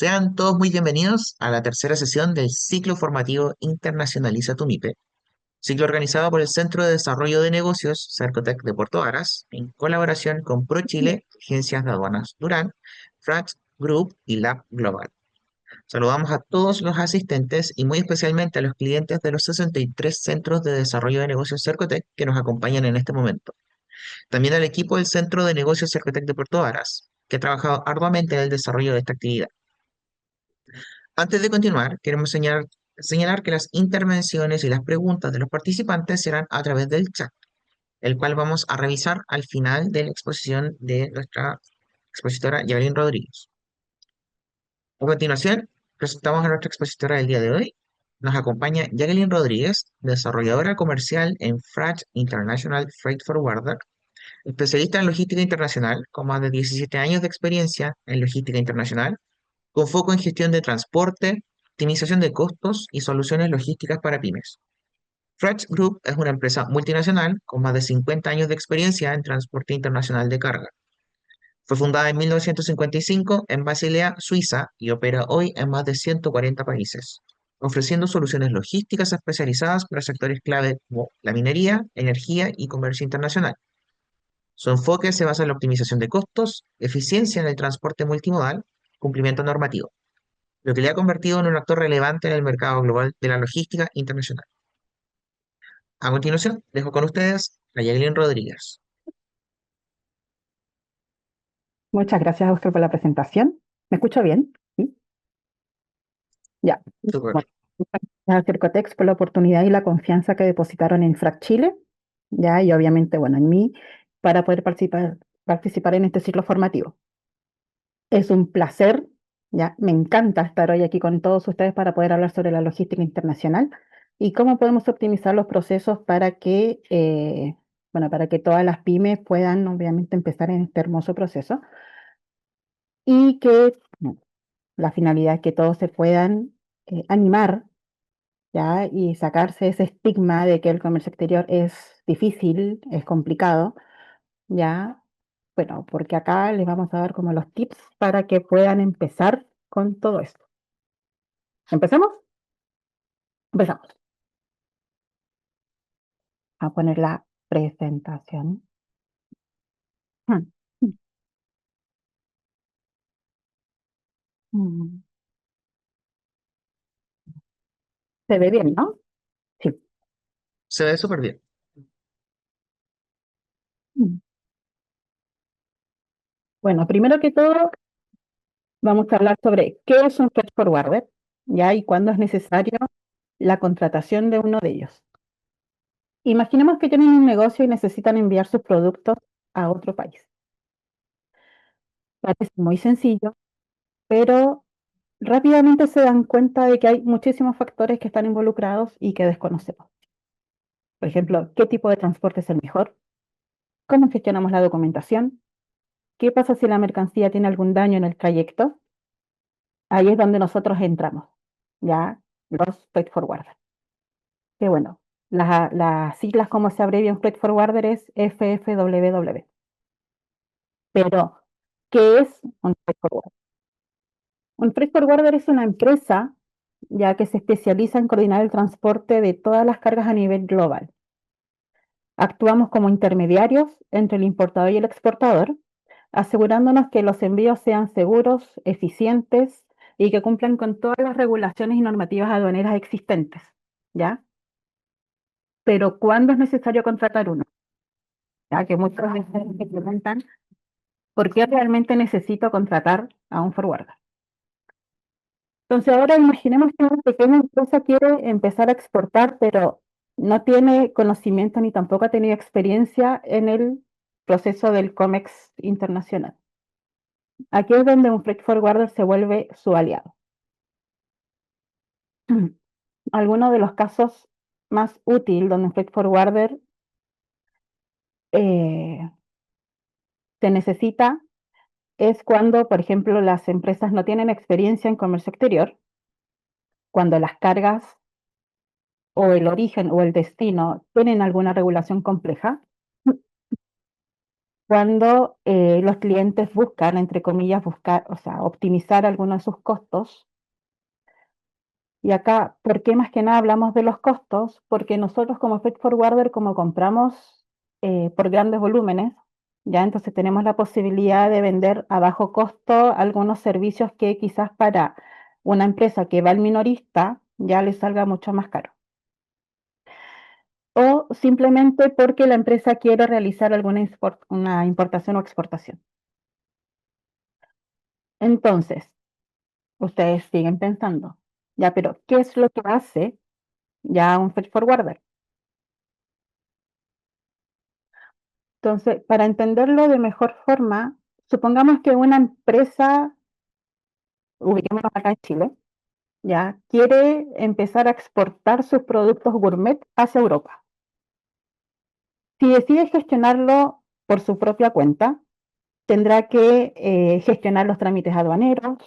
Sean todos muy bienvenidos a la tercera sesión del ciclo formativo Internacionaliza tu MIPE, ciclo organizado por el Centro de Desarrollo de Negocios Cercotec de Puerto Varas, en colaboración con ProChile, Agencias de Aduanas Durán, Frax Group y Lab Global. Saludamos a todos los asistentes y muy especialmente a los clientes de los 63 Centros de Desarrollo de Negocios Cercotec que nos acompañan en este momento. También al equipo del Centro de Negocios Cercotec de Puerto Varas, que ha trabajado arduamente en el desarrollo de esta actividad. Antes de continuar, queremos señalar que las intervenciones y las preguntas de los participantes serán a través del chat, el cual vamos a revisar al final de la exposición de nuestra expositora Jacqueline Rodríguez. A continuación, presentamos a nuestra expositora del día de hoy. Nos acompaña Jacqueline Rodríguez, desarrolladora comercial en Fratch International Freight Forwarder, especialista en logística internacional con más de 17 años de experiencia en logística internacional, con foco en gestión de transporte, optimización de costos y soluciones logísticas para pymes. Fretch Group es una empresa multinacional con más de 50 años de experiencia en transporte internacional de carga. Fue fundada en 1955 en Basilea, Suiza, y opera hoy en más de 140 países, ofreciendo soluciones logísticas especializadas para sectores clave como la minería, energía y comercio internacional. Su enfoque se basa en la optimización de costos, eficiencia en el transporte multimodal, cumplimiento normativo, lo que le ha convertido en un actor relevante en el mercado global de la logística internacional. A continuación, dejo con ustedes a Yailin Rodríguez. Muchas gracias, Oscar, por la presentación. ¿Me escucho bien? ¿Sí? Ya. Súper. Bueno, gracias a Cercotex por la oportunidad y la confianza que depositaron en FRAC Chile, ya, y obviamente, bueno, en mí, para poder participar en este ciclo formativo. Es un placer, ya, me encanta estar hoy aquí con todos ustedes para poder hablar sobre la logística internacional y cómo podemos optimizar los procesos para que, bueno, para que todas las pymes puedan, obviamente, empezar en este hermoso proceso y que bueno, la finalidad es que todos se puedan animar, ¿ya? Y sacarse ese estigma de que el comercio exterior es difícil, es complicado, ¿ya? Bueno, porque acá les vamos a dar como los tips para que puedan empezar con todo esto. ¿Empezamos? Empezamos. A poner la presentación. Hmm, mm. Se ve bien, ¿no? Sí. Se ve súper bien. Mm. Bueno, primero que todo, vamos a hablar sobre qué es un freight forwarder, ¿ya? Y cuándo es necesario la contratación de uno de ellos. Imaginemos que tienen un negocio y necesitan enviar sus productos a otro país. Parece muy sencillo, pero rápidamente se dan cuenta de que hay muchísimos factores que están involucrados y que desconocemos. Por ejemplo, ¿qué tipo de transporte es el mejor? ¿Cómo gestionamos la documentación? ¿Qué pasa si la mercancía tiene algún daño en el trayecto? Ahí es donde nosotros entramos, ya los freight forwarders. Que bueno, las siglas como se abrevia un freight forwarder es FFWW. Pero, ¿qué es un freight forwarder? Un freight forwarder es una empresa ya que se especializa en coordinar el transporte de todas las cargas a nivel global. Actuamos como intermediarios entre el importador y el exportador, asegurándonos que los envíos sean seguros, eficientes y que cumplan con todas las regulaciones y normativas aduaneras existentes, ¿ya? Pero ¿cuándo es necesario contratar uno? Ya que muchas veces me preguntan, ¿por qué realmente necesito contratar a un forwarder? Entonces ahora imaginemos que una pequeña empresa quiere empezar a exportar, pero no tiene conocimiento ni tampoco ha tenido experiencia en el proceso del COMEX internacional. Aquí es donde un freight forwarder se vuelve su aliado. Algunos de los casos más útiles donde un freight forwarder eh, se necesita es cuando, por ejemplo, las empresas no tienen experiencia en comercio exterior, cuando las cargas o el origen o el destino tienen alguna regulación compleja, cuando los clientes buscan, entre comillas, buscar, o sea, optimizar algunos de sus costos. Y acá, ¿por qué más que nada hablamos de los costos? Porque nosotros como freight forwarder, como compramos por grandes volúmenes, ya entonces tenemos la posibilidad de vender a bajo costo algunos servicios que quizás para una empresa que va al minorista ya le salga mucho más caro. O simplemente porque la empresa quiere realizar alguna una importación o exportación. Entonces, ustedes siguen pensando, ya, pero ¿qué es lo que hace ya un freight forwarder? Entonces, para entenderlo de mejor forma, supongamos que una empresa, ubiquémonos acá en Chile, ya quiere empezar a exportar sus productos gourmet hacia Europa. Si decide gestionarlo por su propia cuenta, tendrá que gestionar los trámites aduaneros,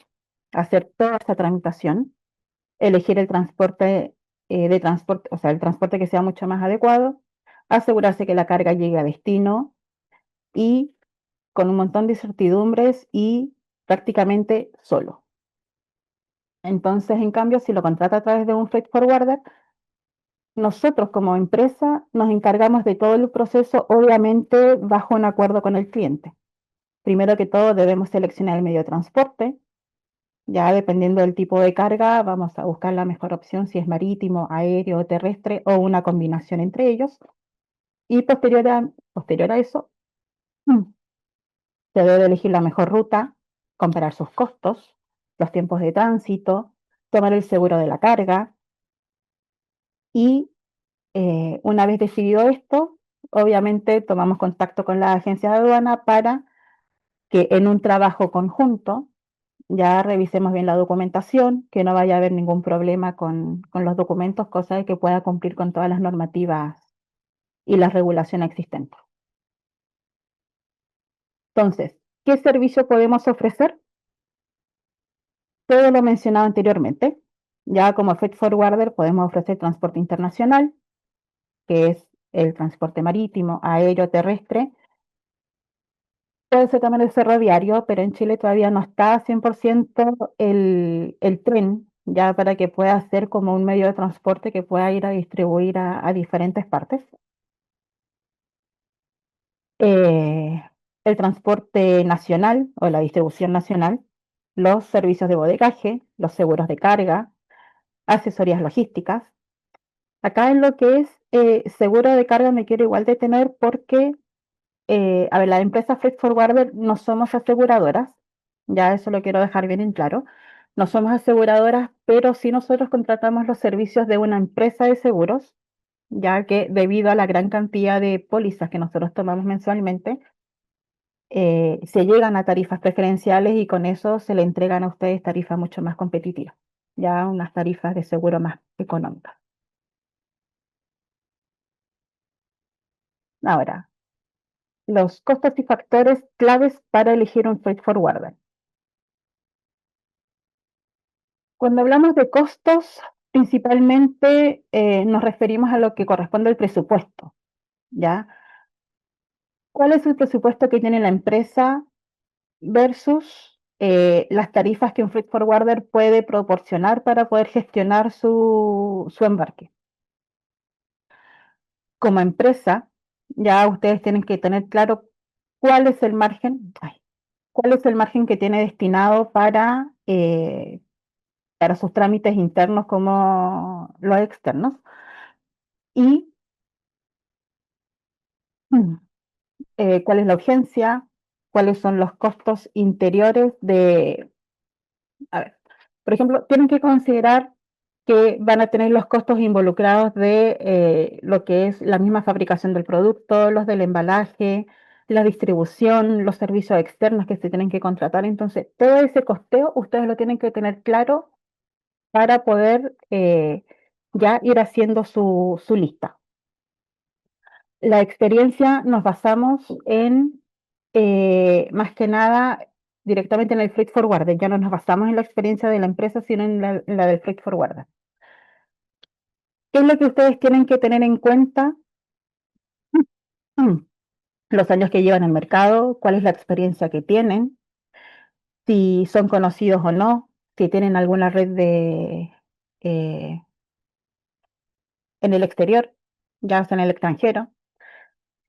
hacer toda esa tramitación, elegir el transporte de transporte, o sea, el transporte que sea mucho más adecuado, asegurarse que la carga llegue a destino y con un montón de incertidumbres y prácticamente solo. Entonces, en cambio, si lo contrata a través de un freight forwarder, nosotros como empresa nos encargamos de todo el proceso, obviamente bajo un acuerdo con el cliente. Primero que todo, debemos seleccionar el medio de transporte. Ya dependiendo del tipo de carga, vamos a buscar la mejor opción, si es marítimo, aéreo, terrestre o una combinación entre ellos. Y posterior a eso, se debe elegir la mejor ruta, comparar sus costos, los tiempos de tránsito, tomar el seguro de la carga y una vez decidido esto, obviamente tomamos contacto con la agencia de aduana para que en un trabajo conjunto ya revisemos bien la documentación, que no vaya a haber ningún problema con los documentos, cosa de que pueda cumplir con todas las normativas y las regulaciones existentes. Entonces, ¿qué servicio podemos ofrecer? Todo lo mencionado anteriormente. Ya como freight forwarder podemos ofrecer transporte internacional, que es el transporte marítimo, aéreo, terrestre. Puede ser también el ferroviario, pero en Chile todavía no está 100% el tren, ya para que pueda ser como un medio de transporte que pueda ir a distribuir a diferentes partes. Eh, el transporte nacional o la distribución nacional, los servicios de bodegaje, los seguros de carga, asesorías logísticas. Acá en lo que es seguro de carga me quiero igual detener porque, a ver, las empresas freight forwarder no somos aseguradoras, ya eso lo quiero dejar bien en claro. No somos aseguradoras, pero sí nosotros contratamos los servicios de una empresa de seguros, ya que debido a la gran cantidad de pólizas que nosotros tomamos mensualmente, se llegan a tarifas preferenciales y con eso se le entregan a ustedes tarifas mucho más competitivas, ya unas tarifas de seguro más económicas. Ahora, los costos y factores claves para elegir un freight forwarder. Cuando hablamos de costos, principalmente nos referimos a lo que corresponde al presupuesto, ¿ya? ¿Cuál es el presupuesto que tiene la empresa versus las tarifas que un freight forwarder puede proporcionar para poder gestionar su embarque? Como empresa, ya ustedes tienen que tener claro cuál es el margen, cuál es el margen que tiene destinado para sus trámites internos como los externos. Y cuál es la urgencia, cuáles son los costos interiores a ver, por ejemplo, tienen que considerar que van a tener los costos involucrados de lo que es la misma fabricación del producto, los del embalaje, la distribución, los servicios externos que se tienen que contratar. Entonces, todo ese costeo ustedes lo tienen que tener claro para poder ya ir haciendo su lista. La experiencia nos basamos en, más que nada, directamente en el freight forwarder. Ya no nos basamos en la experiencia de la empresa, sino en la del freight forwarder. ¿Qué es lo que ustedes tienen que tener en cuenta? los años que llevan en el mercado, cuál es la experiencia que tienen, si son conocidos o no, si tienen alguna red eh, en el exterior, ya sea en el extranjero,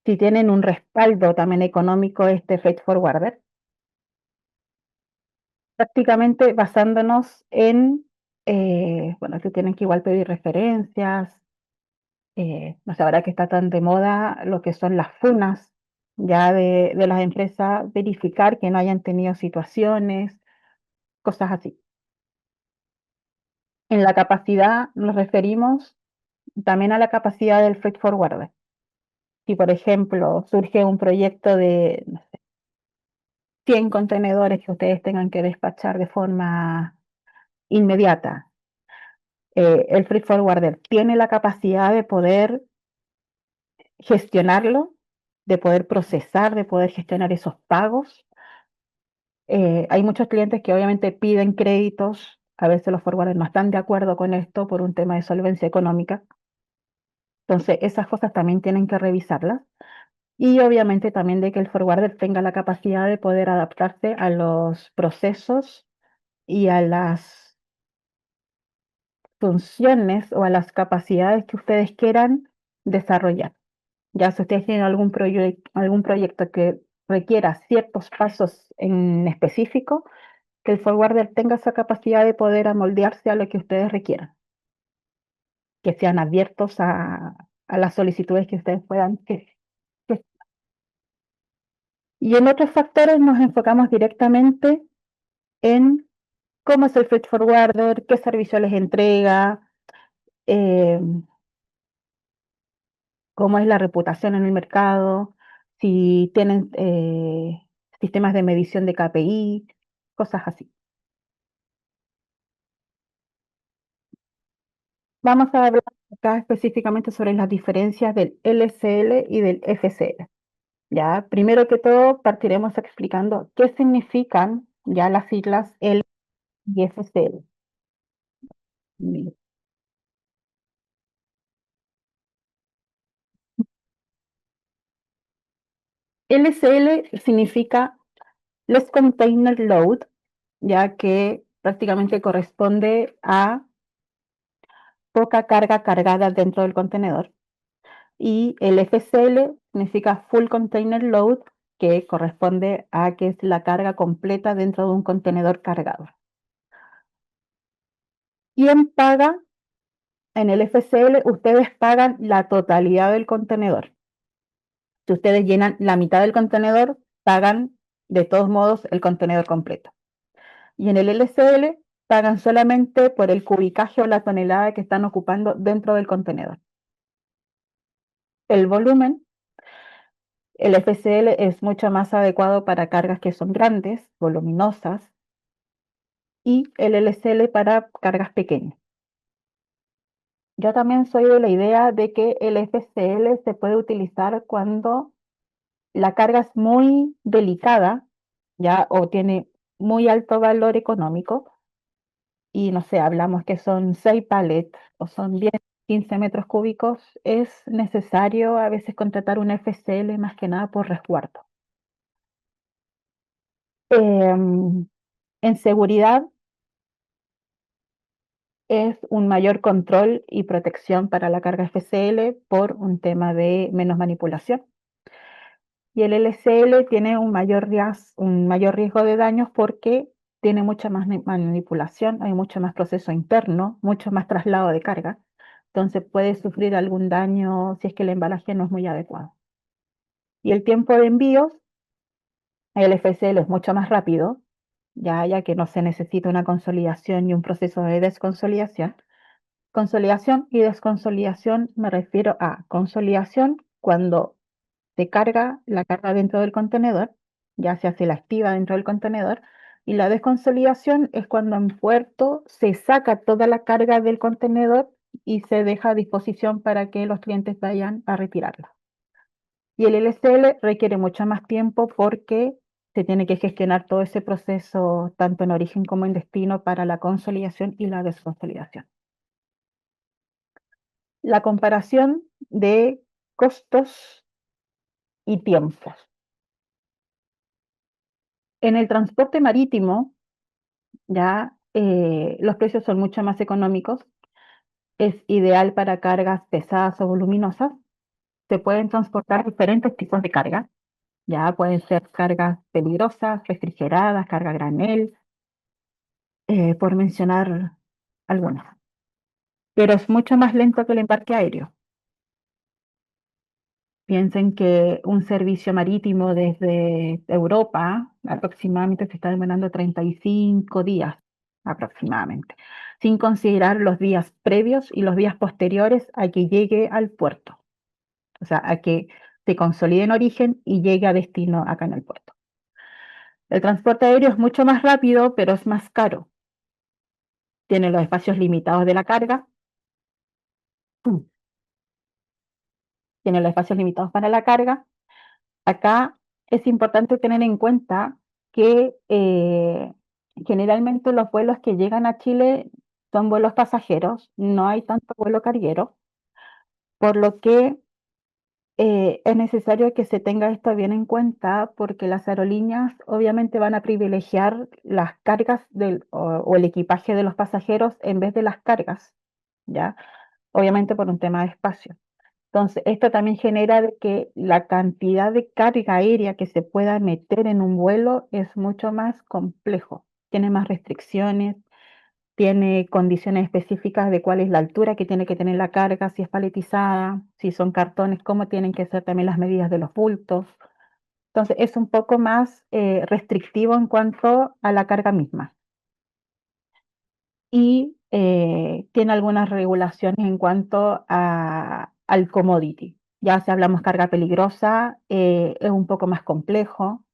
si tienen un respaldo también económico este freight forwarder, prácticamente basándonos en, bueno, que tienen que igual pedir referencias, no sé, ahora que está tan de moda lo que son las funas ya de las empresas, verificar que no hayan tenido situaciones, cosas así. En la capacidad nos referimos también a la capacidad del freight forwarder. Si, por ejemplo, surge un proyecto de no sé, 100 contenedores que ustedes tengan que despachar de forma inmediata, el freight forwarder tiene la capacidad de poder gestionarlo, de poder procesar, de poder gestionar esos pagos. Hay muchos clientes que obviamente piden créditos, a veces los forwarders no están de acuerdo con esto por un tema de solvencia económica. Entonces, esas cosas también tienen que revisarlas. Y obviamente también de que el forwarder tenga la capacidad de poder adaptarse a los procesos y a las funciones o a las capacidades que ustedes quieran desarrollar. Ya si ustedes tienen algún proyecto que requiera ciertos pasos en específico, que el forwarder tenga esa capacidad de poder amoldearse a lo que ustedes requieran, que sean abiertos a las solicitudes que ustedes puedan. Que- Y en otros factores nos enfocamos directamente en cómo es el freight forwarder, qué servicio les entrega, eh, cómo es la reputación en el mercado, si tienen sistemas de medición de KPI, cosas así. Vamos a hablar acá específicamente sobre las diferencias del LCL y del FCL. Ya, primero que todo, partiremos explicando qué significan ya las siglas L y FCL. Bien. LCL significa Less Container Load, ya que prácticamente corresponde a poca carga cargada dentro del contenedor. Y el FCL significa Full Container Load, que corresponde a que es la carga completa dentro de un contenedor cargado. ¿Quién paga? En el FCL ustedes pagan la totalidad del contenedor. Si ustedes llenan la mitad del contenedor, pagan de todos modos el contenedor completo. Y en el LCL pagan solamente por el cubicaje o la tonelada que están ocupando dentro del contenedor. El volumen, el FCL es mucho más adecuado para cargas que son grandes, voluminosas, y el LCL para cargas pequeñas. Yo también soy de la idea de que el FCL se puede utilizar cuando la carga es muy delicada, ya, o tiene muy alto valor económico, y no sé, hablamos que son 6 pallets o son 10, 15 metros cúbicos, es necesario a veces contratar un FCL más que nada por resguardo. En seguridad es un mayor control y protección para la carga FCL por un tema de menos manipulación. Y el LCL tiene un mayor riesgo de daños porque tiene mucha más manipulación, hay mucho más proceso interno, mucho más traslado de carga. Entonces puede sufrir algún daño si es que el embalaje no es muy adecuado. Y el tiempo de envíos, el FCL es mucho más rápido, ya que no se necesita una consolidación y un proceso de desconsolidación. Consolidación y desconsolidación me refiero a consolidación cuando se carga la carga dentro del contenedor, ya se hace la activa dentro del contenedor, y la desconsolidación es cuando en puerto se saca toda la carga del contenedor y se deja a disposición para que los clientes vayan a retirarla. Y el LCL requiere mucho más tiempo porque se tiene que gestionar todo ese proceso tanto en origen como en destino para la consolidación y la desconsolidación. La comparación de costos y tiempos. En el transporte marítimo, ya los precios son mucho más económicos. Es ideal para cargas pesadas o voluminosas. Se pueden transportar diferentes tipos de carga. Ya pueden ser cargas peligrosas, refrigeradas, carga granel, por mencionar algunas. Pero es mucho más lento que el embarque aéreo. Piensen que un servicio marítimo desde Europa aproximadamente se está demorando 35 días aproximadamente, sin considerar los días previos y los días posteriores a que llegue al puerto, o sea, a que se consolide en origen y llegue a destino acá en el puerto. El transporte aéreo es mucho más rápido, pero es más caro. Tiene los espacios limitados de la carga, tiene los espacios limitados para la carga. Acá es importante tener en cuenta que generalmente los vuelos que llegan a Chile son vuelos pasajeros, no hay tanto vuelo carguero, por lo que es necesario que se tenga esto bien en cuenta porque las aerolíneas obviamente van a privilegiar las cargas o el equipaje de los pasajeros en vez de las cargas, ¿ya? Obviamente por un tema de espacio. Entonces, esto también genera de que la cantidad de carga aérea que se pueda meter en un vuelo es mucho más complejo. Tiene más restricciones, tiene condiciones específicas de cuál es la altura que tiene que tener la carga, si es paletizada, si son cartones, cómo tienen que ser también las medidas de los bultos. Entonces, es un poco más restrictivo en cuanto a la carga misma. Y tiene algunas regulaciones en cuanto al commodity. Ya si hablamos carga peligrosa, es un poco más complejo.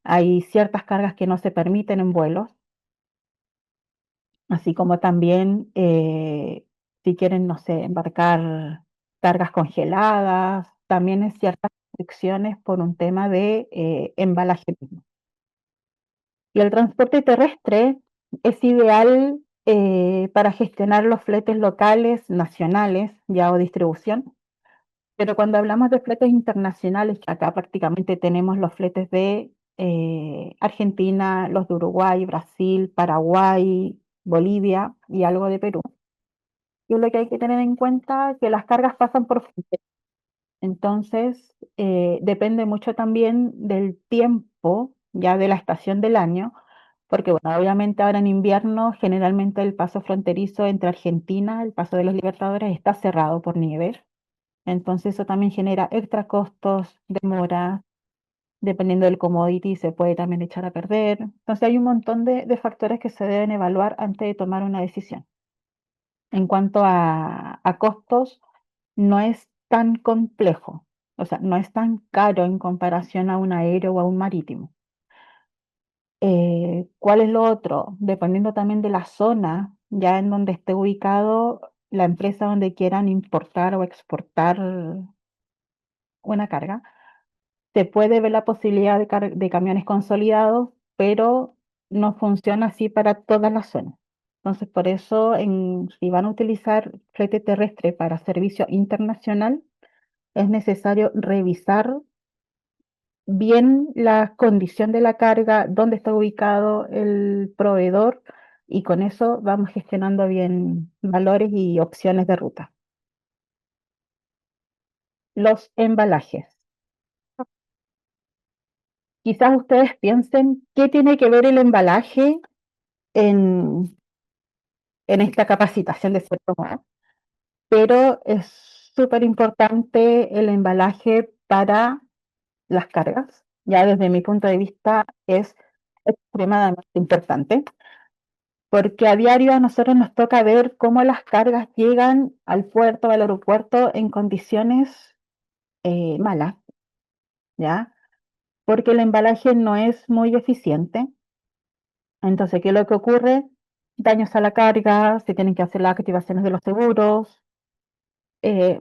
Hay ciertas cargas que no se permiten en vuelos, así como también si quieren, no sé, embarcar cargas congeladas, también hay ciertas restricciones por un tema de embalaje mismo. Y el transporte terrestre es ideal para gestionar los fletes locales, nacionales, ya o distribución. Pero cuando hablamos de fletes internacionales, acá prácticamente tenemos los fletes de Argentina, los de Uruguay, Brasil, Paraguay, Bolivia y algo de Perú. Y lo que hay que tener en cuenta es que las cargas pasan por frontera. Entonces, depende mucho también del tiempo, ya de la estación del año, porque bueno, obviamente ahora en invierno generalmente el paso fronterizo entre Argentina, el paso de los Libertadores, está cerrado por nieve. Entonces eso también genera extra costos, demora, dependiendo del commodity se puede también echar a perder. Entonces hay un montón de factores que se deben evaluar antes de tomar una decisión. En cuanto a costos, no es tan complejo, o sea, no es tan caro en comparación a un aéreo o a un marítimo. ¿Cuál es lo otro? Dependiendo también de la zona, ya en donde esté ubicado la empresa donde quieran importar o exportar una carga, se puede ver la posibilidad de camiones consolidados, pero no funciona así para todas las zonas. Entonces, por eso, si van a utilizar flete terrestre para servicio internacional, es necesario revisar bien la condición de la carga, dónde está ubicado el proveedor y con eso vamos gestionando bien valores y opciones de ruta. Los embalajes. Quizás ustedes piensen qué tiene que ver el embalaje en, en esta capacitación de cierto modo, pero es súper importante el embalaje para las cargas. Ya desde mi punto de vista es extremadamente importante porque a diario a nosotros nos toca ver cómo las cargas llegan al puerto, al aeropuerto en condiciones malas, ¿ya? Porque el embalaje no es muy eficiente. Entonces, ¿qué es lo que ocurre? Daños a la carga, se tienen que hacer las activaciones de los seguros. eh,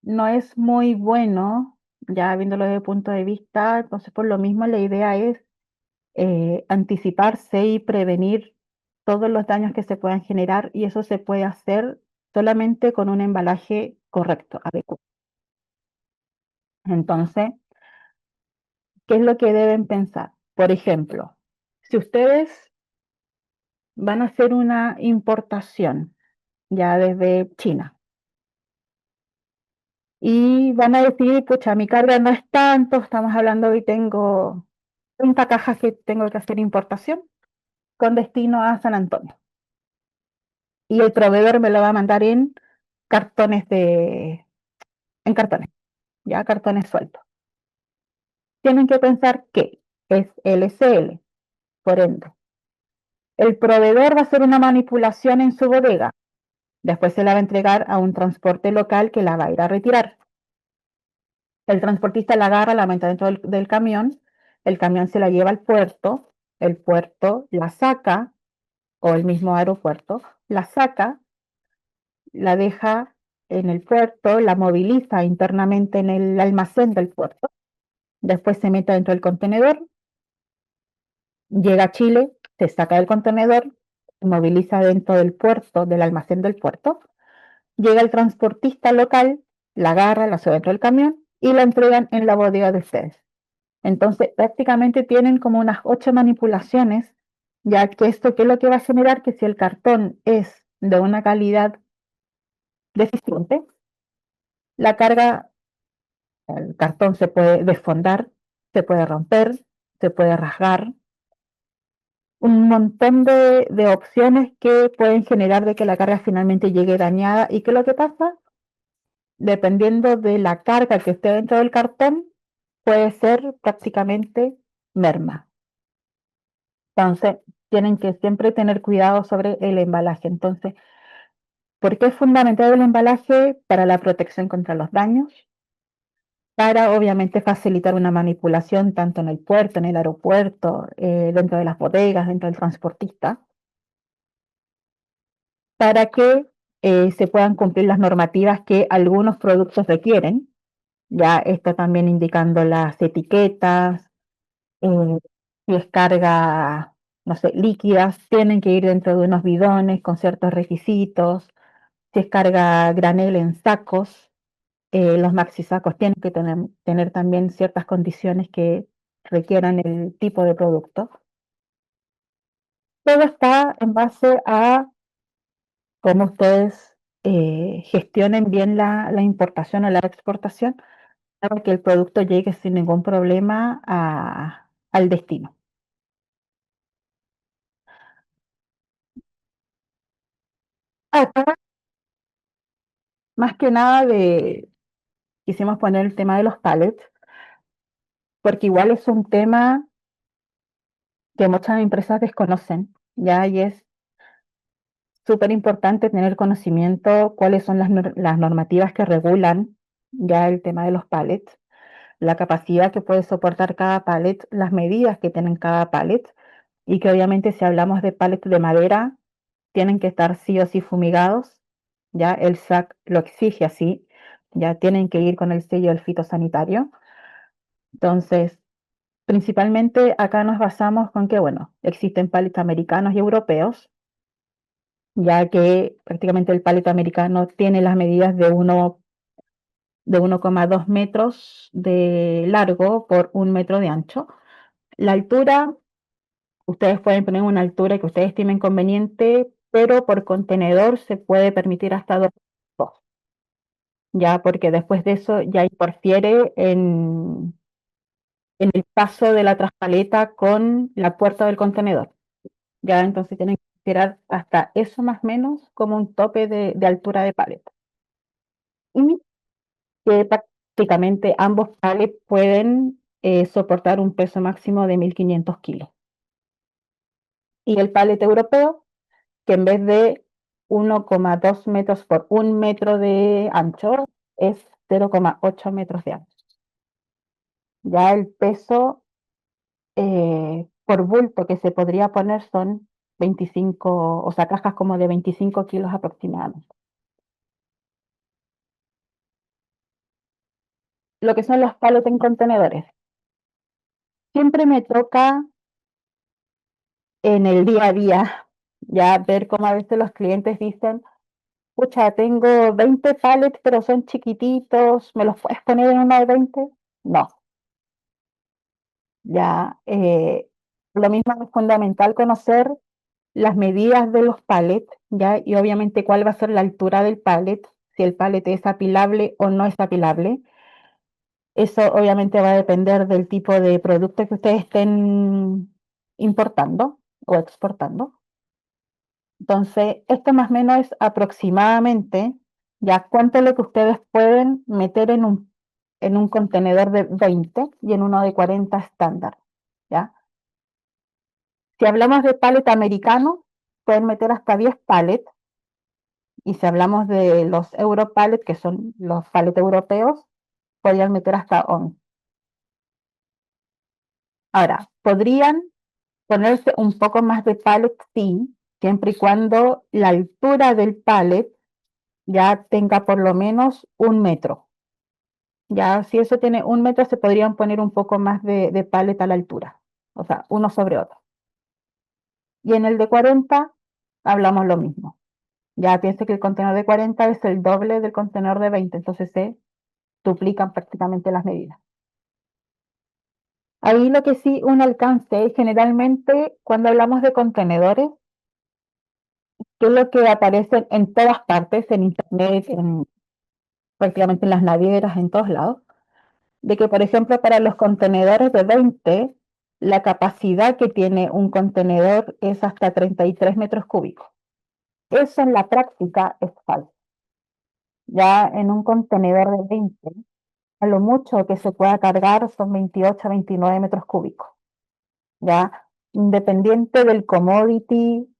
no es muy bueno, ya viéndolo desde el punto de vista, entonces por lo mismo la idea es anticiparse y prevenir todos los daños que se puedan generar y eso se puede hacer solamente con un embalaje correcto, adecuado. Entonces, ¿qué es lo que deben pensar? Por ejemplo, si ustedes van a hacer una importación ya desde China y van a decir, pucha, mi carga no es tanto, estamos hablando hoy tengo 30 cajas que tengo que hacer importación con destino a San Antonio. Y el proveedor me lo va a mandar en cartones en cartones, ya cartones sueltos. Tienen que pensar que es LCL, por ende. El proveedor va a hacer una manipulación en su bodega. Después se la va a entregar a un transporte local que la va a ir a retirar. El transportista la agarra, la mete dentro del camión, el camión se la lleva al puerto, el puerto la saca, o el mismo aeropuerto, la saca, la deja en el puerto, la moviliza internamente en el almacén del puerto, después se mete dentro del contenedor, llega a Chile, se saca del contenedor, se moviliza dentro del puerto, del almacén del puerto, llega el transportista local, la agarra, la sube dentro del camión y la entregan en la bodega de ustedes. Entonces, prácticamente tienen como unas 8 manipulaciones, ya que esto, ¿qué es lo que va a generar? Que si el cartón es de una calidad deficiente, la carga, el cartón se puede desfondar, se puede romper, se puede rasgar, un montón de opciones que pueden generar de que la carga finalmente llegue dañada. ¿Y qué es lo que pasa? Dependiendo de la carga que esté dentro del cartón, puede ser prácticamente merma. Entonces, tienen que siempre tener cuidado sobre el embalaje. Entonces, ¿por qué es fundamental el embalaje? Para la protección contra los daños, para obviamente facilitar una manipulación tanto en el puerto, en el aeropuerto, dentro de las bodegas, dentro del transportista, para que se puedan cumplir las normativas que algunos productos requieren. Ya esto también indicando las etiquetas, eh, si es carga, no sé, líquidas, tienen que ir dentro de unos bidones con ciertos requisitos. Si es carga granel en sacos, los maxi sacos tienen que tener también ciertas condiciones que requieran el tipo de producto. Todo está en base a cómo ustedes gestionen bien la importación o la exportación para que el producto llegue sin ningún problema al destino. Acá, más que nada, quisimos poner el tema de los pallets, porque igual es un tema que muchas empresas desconocen, ¿ya? Y es súper importante tener conocimiento cuáles son las normativas que regulan ya el tema de los pallets, la capacidad que puede soportar cada pallet, las medidas que tienen cada pallet, y que obviamente si hablamos de pallets de madera, tienen que estar sí o sí fumigados, ya el SAC lo exige así, ya tienen que ir con el sello del fitosanitario. Entonces, principalmente acá nos basamos con que, bueno, existen pallets americanos y europeos, ya que prácticamente el pallet americano tiene las medidas de 1,2 metros de largo por 1 metro de ancho. La altura, ustedes pueden poner una altura que ustedes estimen conveniente, pero por contenedor se puede permitir hasta 2, ya porque después de eso ya interfiere en el paso de la traspaleta con la puerta del contenedor. Ya entonces tienen que tirar hasta eso más o menos como un tope de altura de paleta. Y que prácticamente ambos palets pueden soportar un peso máximo de 1.500 kilos. Y el palet europeo, que en vez de 1,2 metros por 1 metro de ancho, es 0,8 metros de ancho. Ya el peso por bulto que se podría poner son 25, o sea, cajas como de 25 kilos aproximadamente. Lo que son los pallets en contenedores. Siempre me toca en el día a día ya ver cómo a veces los clientes dicen, pucha, tengo 20 pallets, pero son chiquititos, ¿me los puedes poner en uno de 20? No, ya lo mismo es fundamental conocer las medidas de los pallets, ya, y obviamente cuál va a ser la altura del pallet, si el pallet es apilable o no es apilable. Eso obviamente va a depender del tipo de producto que ustedes estén importando o exportando. Entonces, esto más o menos es aproximadamente ya cuánto es lo que ustedes pueden meter en un contenedor de 20 y en uno de 40 estándar, ¿ya? Si hablamos de pallet americano, pueden meter hasta 10 pallets, y si hablamos de los Euro pallet, que son los pallets europeos, podrían meter hasta 11. Ahora, podrían ponerse un poco más de pallet, sí, siempre y cuando la altura del pallet ya tenga por lo menos 1 metro. Ya si eso tiene 1 metro, se podrían poner un poco más de pallet a la altura, o sea, uno sobre otro. Y en el de 40 hablamos lo mismo. Ya piense que el contenedor de 40 es el doble del contenedor de 20, entonces se duplican prácticamente las medidas. Ahí lo que sí un alcance, generalmente cuando hablamos de contenedores, que es lo que aparece en todas partes, en internet, prácticamente en las navieras, en todos lados, de que, por ejemplo, para los contenedores de 20, la capacidad que tiene un contenedor es hasta 33 metros cúbicos. Eso en la práctica es falso. Ya en un contenedor de 20, a lo mucho que se pueda cargar son 28 a 29 metros cúbicos. Ya, independiente del commodity,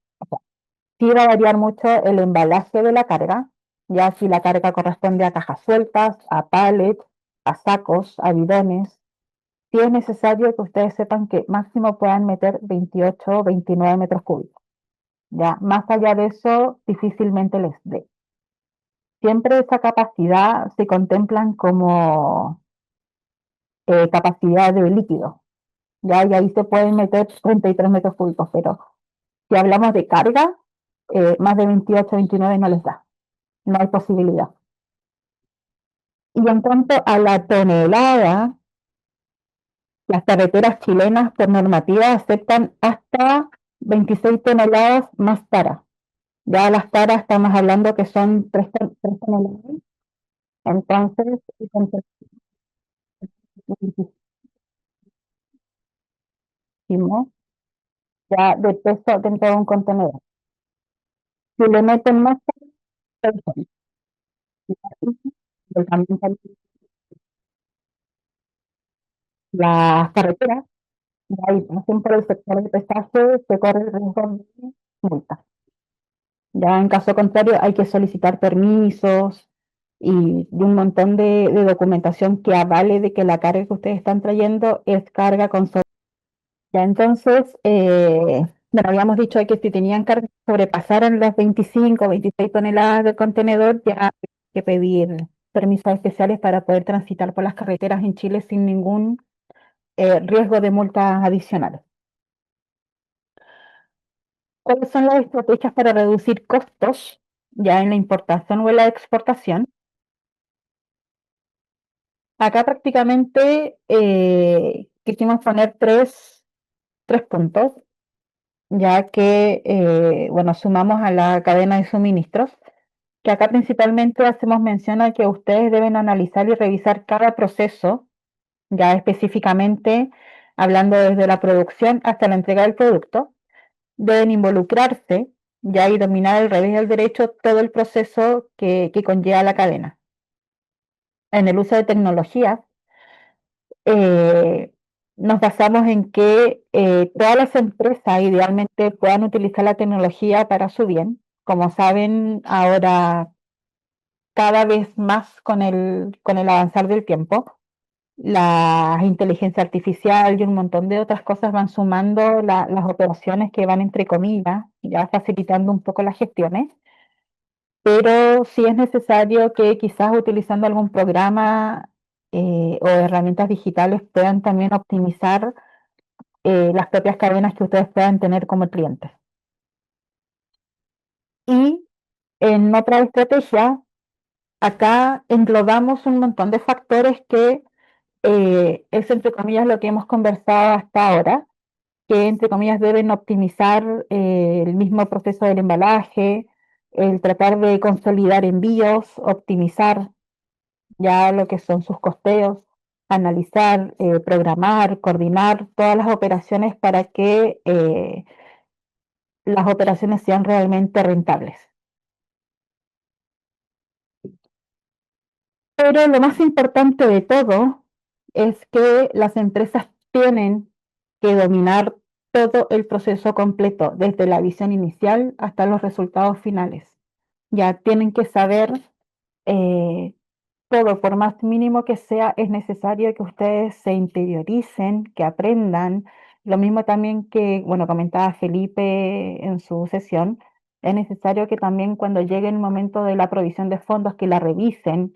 sí va a variar mucho el embalaje de la carga, ya si la carga corresponde a cajas sueltas, a pallets, a sacos, a bidones. Sí es necesario que ustedes sepan que máximo puedan meter 28 o 29 metros cúbicos. Ya, más allá de eso, difícilmente les dé. Siempre esa capacidad se contemplan como capacidad de líquido. Ya, y ahí se pueden meter 33 metros cúbicos, pero si hablamos de carga, más de 28 o 29 no les da. No hay posibilidad. Y en cuanto a la tonelada, las carreteras chilenas por normativa aceptan hasta 26 toneladas más tara. Ya las taras estamos hablando que son 3 toneladas. Entonces, ya de peso dentro de un contenedor. Si le meten más, perfecto. Las carreteras, ahí pasen por el sector de pesaje, se corre el riesgo de multa. Ya en caso contrario, hay que solicitar permisos y un montón de documentación que avale de que la carga que ustedes están trayendo es carga con ya entonces, bueno, habíamos dicho que si tenían cargas que sobrepasaran las 25 o 26 toneladas del contenedor, ya hay que pedir permisos especiales para poder transitar por las carreteras en Chile sin ningún riesgo de multas adicionales. ¿Cuáles son las estrategias para reducir costos ya en la importación o en la exportación? Acá prácticamente quisimos poner tres puntos, ya que, bueno, sumamos a la cadena de suministros, que acá principalmente hacemos mención a que ustedes deben analizar y revisar cada proceso, ya específicamente hablando desde la producción hasta la entrega del producto, deben involucrarse ya y dominar al revés del derecho todo el proceso que conlleva la cadena. En el uso de tecnologías, eh, nos basamos en que todas las empresas idealmente puedan utilizar la tecnología para su bien. Como saben, ahora cada vez más con el avanzar del tiempo, la inteligencia artificial y un montón de otras cosas van sumando las operaciones que van entre comillas, ya facilitando un poco las gestiones, pero sí es necesario que quizás utilizando algún programa o herramientas digitales puedan también optimizar las propias cadenas que ustedes puedan tener como clientes. Y en otra estrategia, acá englobamos un montón de factores que Es entre comillas lo que hemos conversado hasta ahora, que entre comillas deben optimizar el mismo proceso del embalaje, el tratar de consolidar envíos, optimizar ya lo que son sus costeos, analizar, programar, coordinar todas las operaciones para que las operaciones sean realmente rentables. Pero lo más importante de todo es que las empresas tienen que dominar todo el proceso completo, desde la visión inicial hasta los resultados finales. Ya tienen que saber eh, todo, por más mínimo que sea, es necesario que ustedes se interioricen, que aprendan. Lo mismo también que, bueno, comentaba Felipe en su sesión, es necesario que también cuando llegue el momento de la provisión de fondos, que la revisen,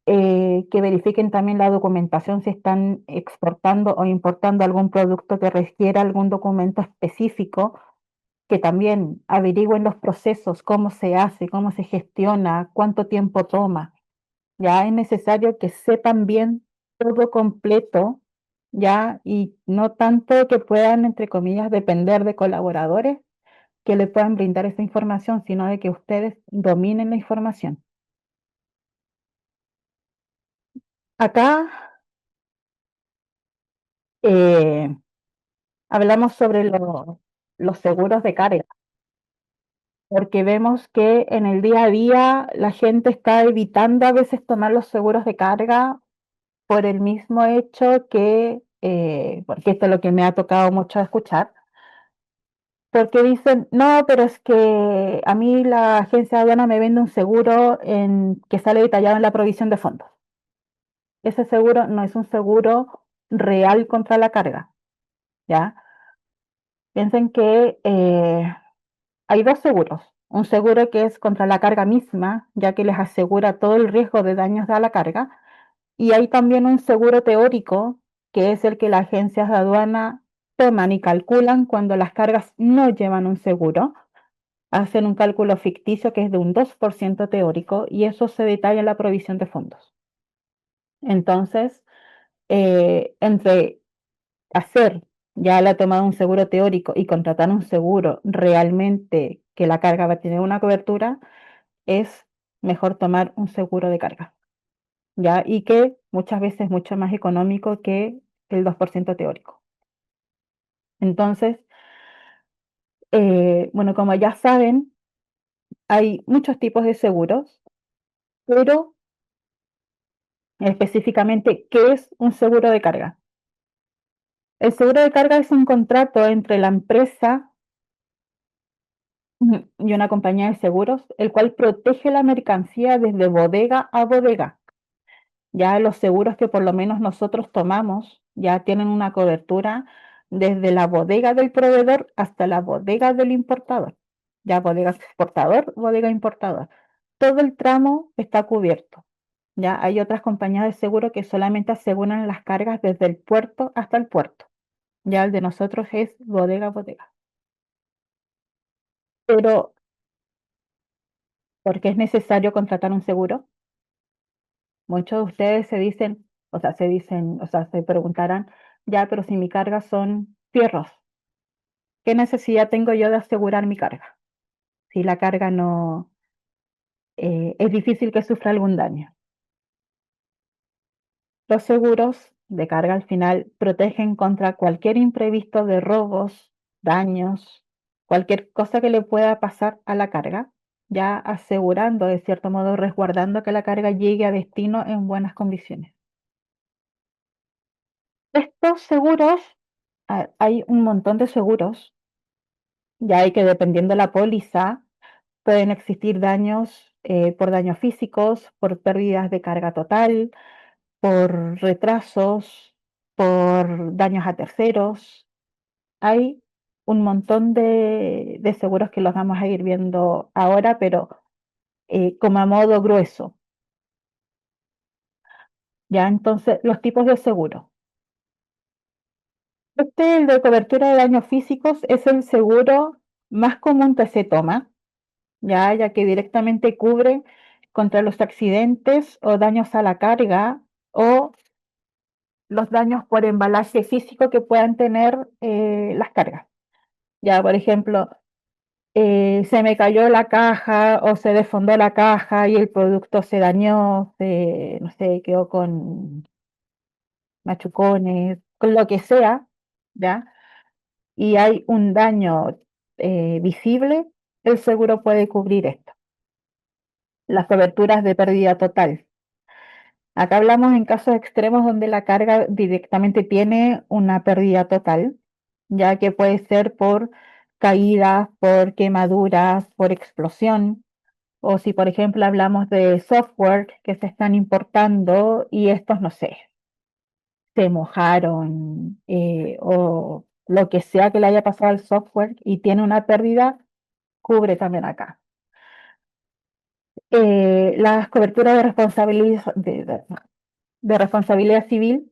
que verifiquen también la documentación si están exportando o importando algún producto que requiera algún documento específico, que también averigüen los procesos, cómo se hace, cómo se gestiona, cuánto tiempo toma. Ya es necesario que sepan bien todo completo, ya, y no tanto que puedan, entre comillas, depender de colaboradores que le puedan brindar esa información, sino de que ustedes dominen la información. Acá eh, hablamos sobre los seguros de carga, porque vemos que en el día a día la gente está evitando a veces tomar los seguros de carga por el mismo hecho que, porque esto es lo que me ha tocado mucho escuchar, porque dicen, no, pero es que a mí la agencia de aduana me vende un seguro que sale detallado en la provisión de fondos. Ese seguro no es un seguro real contra la carga, ¿ya? Piensen que hay dos seguros. Un seguro que es contra la carga misma, ya que les asegura todo el riesgo de daños a la carga. Y hay también un seguro teórico, que es el que las agencias de aduana toman y calculan cuando las cargas no llevan un seguro. Hacen un cálculo ficticio que es de un 2% teórico y eso se detalla en la provisión de fondos. Entonces, entre hacer ya la toma de un seguro teórico y contratar un seguro realmente que la carga va a tener una cobertura, es mejor tomar un seguro de carga, ¿ya? Y que muchas veces es mucho más económico que el 2% teórico. Entonces, bueno, como ya saben, hay muchos tipos de seguros, pero específicamente, ¿qué es un seguro de carga? El seguro de carga es un contrato entre la empresa y una compañía de seguros, el cual protege la mercancía desde bodega a bodega. Ya los seguros que por lo menos nosotros tomamos ya tienen una cobertura desde la bodega del proveedor hasta la bodega del importador. Ya bodega exportador, bodega importador. Todo el tramo está cubierto. Ya hay otras compañías de seguro que solamente aseguran las cargas desde el puerto hasta el puerto. Ya el de nosotros es bodega a bodega. Pero, ¿por qué es necesario contratar un seguro? Muchos de ustedes se preguntarán, ya, pero si mi carga son fierros, ¿qué necesidad tengo yo de asegurar mi carga? Si la carga no, es difícil que sufra algún daño. Los seguros de carga al final protegen contra cualquier imprevisto de robos, daños, cualquier cosa que le pueda pasar a la carga, ya asegurando, de cierto modo, resguardando que la carga llegue a destino en buenas condiciones. Estos seguros, hay un montón de seguros, ya hay que dependiendo de la póliza, pueden existir daños por daños físicos, por pérdidas de carga total, por retrasos, por daños a terceros. Hay un montón de seguros que los vamos a ir viendo ahora, pero como a modo grueso. Ya, entonces, los tipos de seguro. El de cobertura de daños físicos, es el seguro más común que se toma, ya que directamente cubre contra los accidentes o daños a la carga o los daños por embalaje físico que puedan tener las cargas. Ya, por ejemplo, se me cayó la caja o se desfondó la caja y el producto se dañó, no sé, quedó con machucones, con lo que sea, ¿ya? Y hay un daño visible, el seguro puede cubrir esto. Las coberturas de pérdida total. Acá hablamos en casos extremos donde la carga directamente tiene una pérdida total, ya que puede ser por caídas, por quemaduras, por explosión, o si por ejemplo hablamos de software que se están importando y estos, no sé, se mojaron o lo que sea que le haya pasado al software y tiene una pérdida, cubre también acá. Las coberturas de responsabilidad, de responsabilidad civil,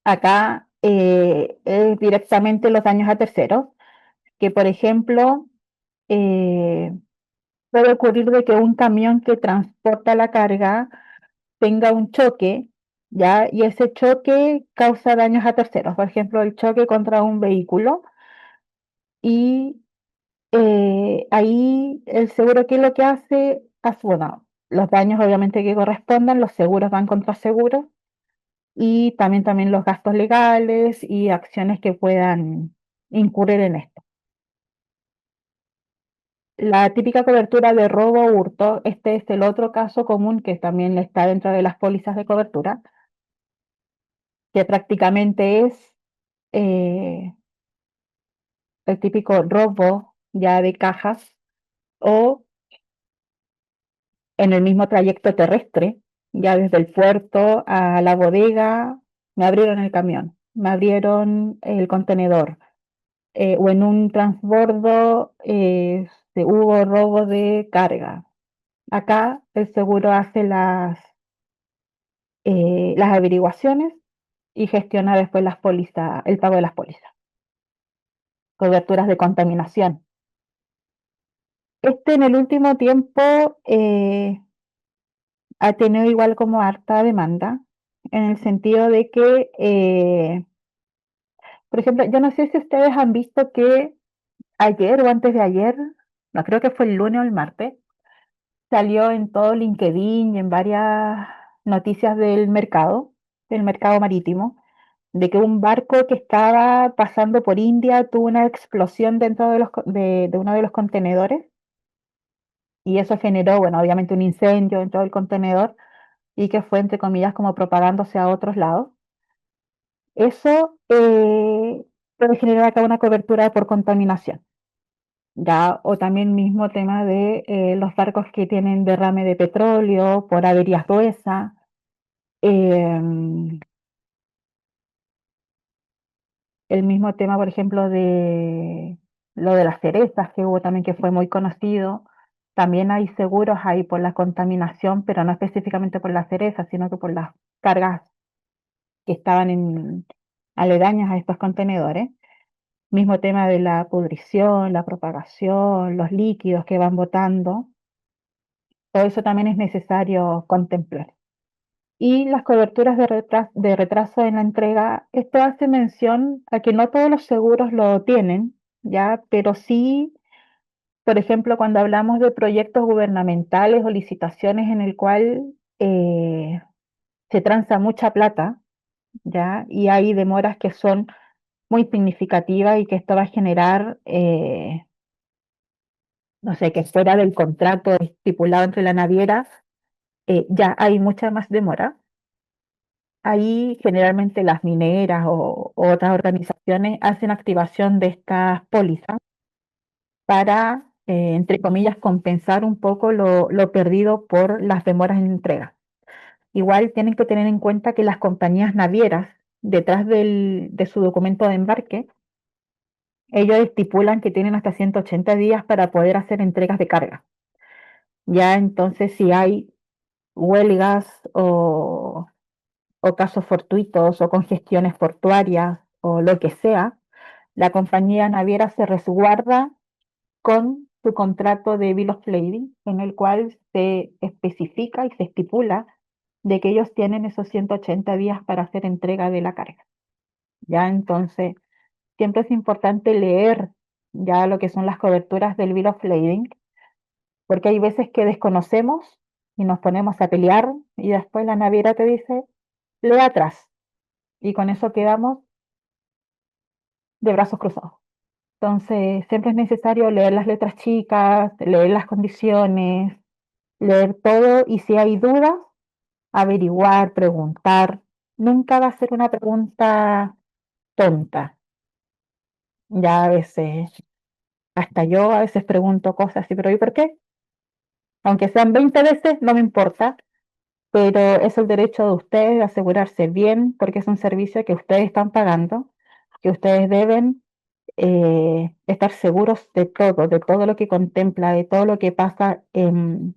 acá es directamente los daños a terceros, que por ejemplo eh, puede ocurrir de que un camión que transporta la carga tenga un choque, ¿ya? Y ese choque causa daños a terceros, por ejemplo, el choque contra un vehículo y ahí el seguro, ¿qué es lo que hace? Bueno, los daños obviamente que correspondan, los seguros van contra seguros y también los gastos legales y acciones que puedan incurrir en esto. La típica cobertura de robo o hurto, este es el otro caso común que también está dentro de las pólizas de cobertura, que prácticamente es eh, el típico robo ya de cajas o en el mismo trayecto terrestre, ya desde el puerto a la bodega, me abrieron el camión, me abrieron el contenedor, o en un transbordo hubo robo de carga. Acá el seguro hace las averiguaciones y gestiona después las pólizas, el pago de las pólizas. Coberturas de contaminación. Este en el último tiempo ha tenido igual como harta demanda, en el sentido de que, por ejemplo, yo no sé si ustedes han visto que ayer o antes de ayer, no creo que fue el lunes o el martes, salió en todo LinkedIn y en varias noticias del mercado marítimo, de que un barco que estaba pasando por India tuvo una explosión dentro de uno de los contenedores y eso generó, bueno, obviamente un incendio dentro del contenedor y que fue, entre comillas, como propagándose a otros lados. Eso puede generar acá una cobertura por contaminación, ¿ya? O también mismo tema de los barcos que tienen derrame de petróleo por averías gruesas. em, el mismo tema, por ejemplo, de lo de las cerezas, que hubo también que fue muy conocido. También hay seguros ahí por la contaminación, pero no específicamente por las cerezas, sino que por las cargas que estaban aledañas a estos contenedores. Mismo tema de la pudrición, la propagación, los líquidos que van botando. Todo eso también es necesario contemplar. Y las coberturas de retraso en la entrega, esto hace mención a que no todos los seguros lo tienen, ¿ya? Pero sí, por ejemplo, cuando hablamos de proyectos gubernamentales o licitaciones en el cual se transa mucha plata, ¿ya? Y hay demoras que son muy significativas y que esto va a generar, no sé, que fuera del contrato estipulado entre la naviera, ya hay mucha más demora. Ahí generalmente las mineras o otras organizaciones hacen activación de estas pólizas para, entre comillas, compensar un poco lo perdido por las demoras en entrega. Igual tienen que tener en cuenta que las compañías navieras, detrás de su documento de embarque, ellos estipulan que tienen hasta 180 días para poder hacer entregas de carga. Ya entonces, si hay huelgas o casos fortuitos o congestiones portuarias o lo que sea, la compañía naviera se resguarda con su contrato de Bill of Lading, en el cual se especifica y se estipula de que ellos tienen esos 180 días para hacer entrega de la carga. ¿Ya? Entonces, siempre es importante leer ya lo que son las coberturas del Bill of Lading, porque hay veces que desconocemos y nos ponemos a pelear y después la naviera te dice, lee atrás, y con eso quedamos de brazos cruzados. Entonces, siempre es necesario leer las letras chicas, leer las condiciones, leer todo y si hay dudas, averiguar, preguntar. Nunca va a ser una pregunta tonta. Ya a veces, hasta yo a veces pregunto cosas así, pero ¿y por qué? Aunque sean 20 veces, no me importa, pero es el derecho de ustedes de asegurarse bien, porque es un servicio que ustedes están pagando, que ustedes deben estar seguros de todo lo que contempla, de todo lo que pasa en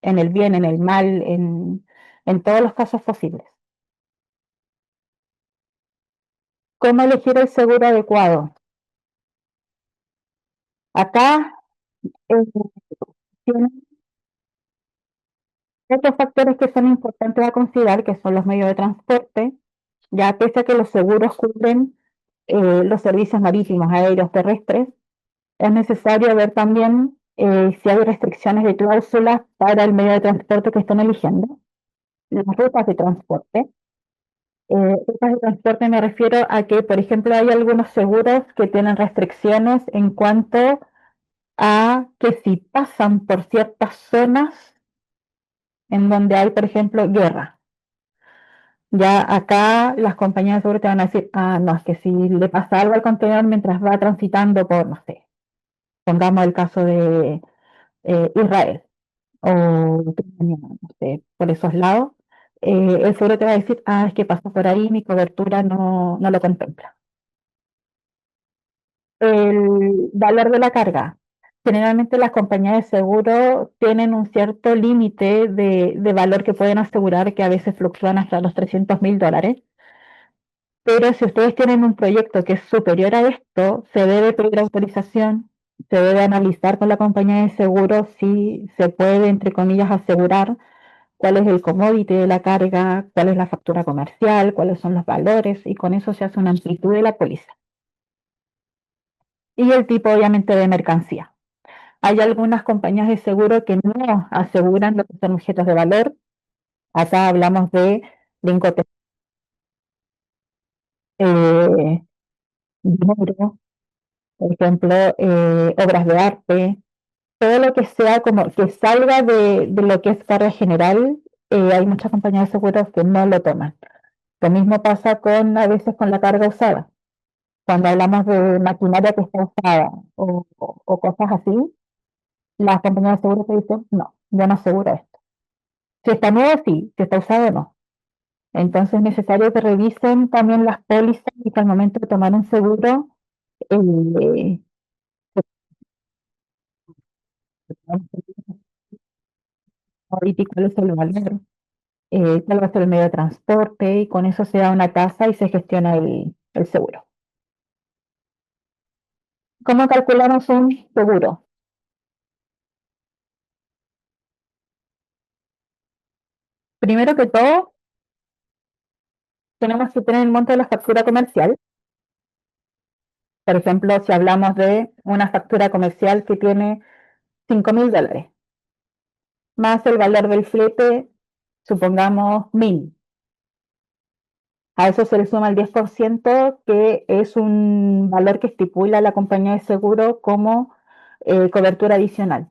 el bien, en el mal, en todos los casos posibles. ¿Cómo elegir el seguro adecuado? Acá eh, tienen otros factores que son importantes a considerar, que son los medios de transporte, ya pese a que los seguros cubren los servicios marítimos, aéreos, terrestres, es necesario ver también si hay restricciones de cláusulas para el medio de transporte que están eligiendo. Las rutas de transporte. Rutas de transporte me refiero a que, por ejemplo, hay algunos seguros que tienen restricciones en cuanto a que si pasan por ciertas zonas en donde hay, por ejemplo, guerra. Ya acá las compañías de seguro te van a decir, ah, no, es que si le pasa algo al contenedor mientras va transitando por, no sé, pongamos el caso de Israel o Ucrania, no sé, por esos lados, el seguro te va a decir, ah, es que pasó por ahí, mi cobertura no lo contempla. El valor de la carga. Generalmente las compañías de seguro tienen un cierto límite de valor que pueden asegurar, que a veces fluctúan hasta los $300.000. Pero si ustedes tienen un proyecto que es superior a esto, se debe pedir autorización, se debe analizar con la compañía de seguro si se puede, entre comillas, asegurar cuál es el commodity de la carga, cuál es la factura comercial, cuáles son los valores, y con eso se hace una amplitud de la póliza. Y el tipo, obviamente, de mercancía. Hay algunas compañías de seguro que no aseguran lo que son objetos de valor. Acá hablamos de lingotes, eh, dinero, por ejemplo, obras de arte, todo lo que sea como que salga de lo que es carga general, hay muchas compañías de seguros que no lo toman. Lo mismo pasa a veces con la carga usada. Cuando hablamos de maquinaria que está usada o cosas así, las compañías de seguros te dicen, no, yo no aseguro esto. Si está nuevo, sí, si está usado, no. Entonces es necesario que revisen también las pólizas y que al momento de tomar un seguro, eh, y cuál es el valor, cuál va a ser el medio de transporte, y con eso se da una tasa y se gestiona el seguro. ¿Cómo calculamos un seguro? Primero que todo, tenemos que tener el monto de la factura comercial. Por ejemplo, si hablamos de una factura comercial que tiene $5.000, más el valor del flete, supongamos 1.000. A eso se le suma el 10%, que es un valor que estipula la compañía de seguro como cobertura adicional.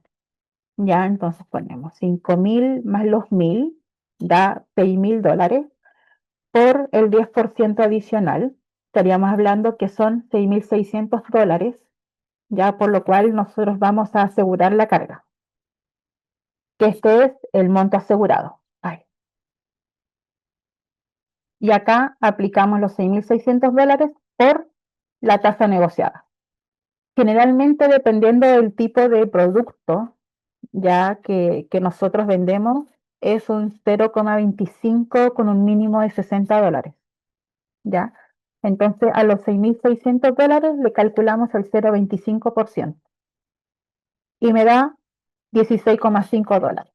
Ya, entonces ponemos 5.000 más los 1.000, da $6.000 por el 10% adicional. Estaríamos hablando que son $6.600, ya por lo cual nosotros vamos a asegurar la carga, que este es el monto asegurado. Ay. Y acá aplicamos los $6.600 por la tasa negociada. Generalmente, dependiendo del tipo de producto ya que nosotros vendemos, es un 0,25 con un mínimo de $60, ¿ya? Entonces, a los $6.600 le calculamos el 0,25% y me da $16,5.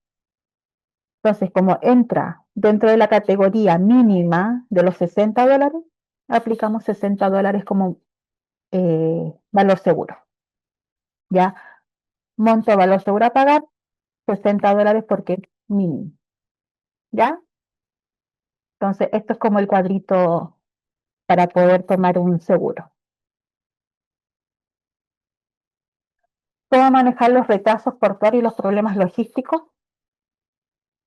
Entonces, como entra Dentro de la categoría mínima de los $60, aplicamos $60 como valor seguro. ¿Ya? Monto de valor seguro a pagar, $60 porque es mínimo. ¿Ya? Entonces, esto es como el cuadrito para poder tomar un seguro. ¿Cómo manejar los retrasos portuarios y los problemas logísticos?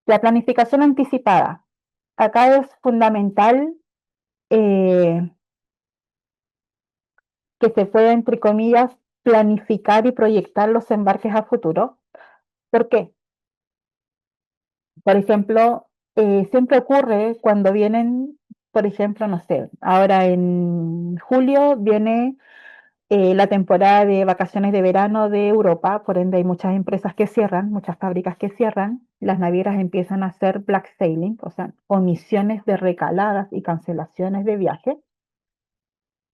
La planificación anticipada. Acá es fundamental eh, que se pueda, entre comillas, planificar y proyectar los embarques a futuro. ¿Por qué? Por ejemplo, siempre ocurre cuando vienen, por ejemplo, no sé, ahora en julio viene la temporada de vacaciones de verano de Europa, por ende hay muchas empresas que cierran, muchas fábricas que cierran, las navieras empiezan a hacer black sailing, o sea, omisiones de recaladas y cancelaciones de viaje.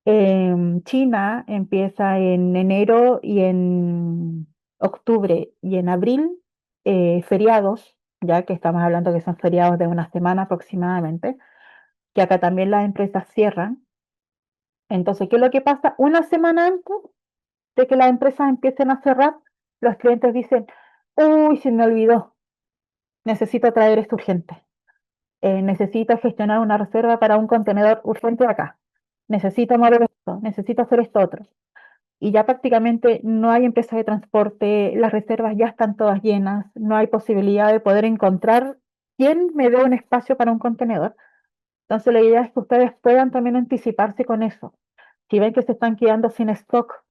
China empieza en enero y en octubre y en abril, feriados, ya que estamos hablando que son feriados de una semana aproximadamente, que acá también las empresas cierran. Entonces, ¿qué es lo que pasa? Una semana antes de que las empresas empiecen a cerrar, los clientes dicen, uy, se me olvidó, necesito traer esto urgente, necesito gestionar una reserva para un contenedor urgente acá, necesito mover esto, necesito hacer esto otro. Y ya prácticamente no hay empresa de transporte, las reservas ya están todas llenas, no hay posibilidad de poder encontrar quién me dé un espacio para un contenedor. Entonces la idea es que ustedes puedan también anticiparse con eso. Si ven que se están quedando sin stock,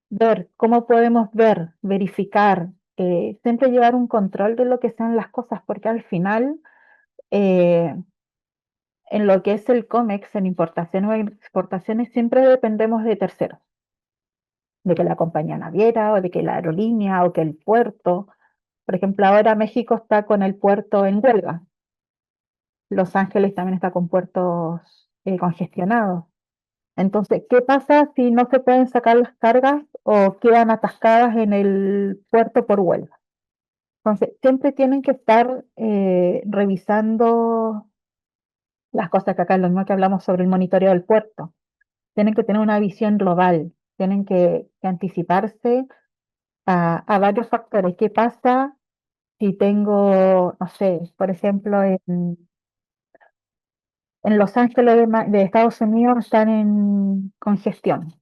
ver cómo podemos ver, verificar, siempre llevar un control de lo que sean las cosas, porque al final, eh, en lo que es el COMEX, en importaciones o exportaciones, siempre dependemos de terceros, de que la compañía naviera o de que la aerolínea o que el puerto. Por ejemplo, ahora México está con el puerto en huelga. Los Ángeles también está con puertos congestionados. Entonces, ¿qué pasa si no se pueden sacar las cargas o quedan atascadas en el puerto por huelga? Entonces, siempre tienen que estar revisando las cosas que acá, lo mismo que hablamos sobre el monitoreo del puerto. Tienen que tener una visión global, tienen que anticiparse a varios factores. ¿Qué pasa si tengo, no sé, por ejemplo, en Los Ángeles de Estados Unidos están en congestión?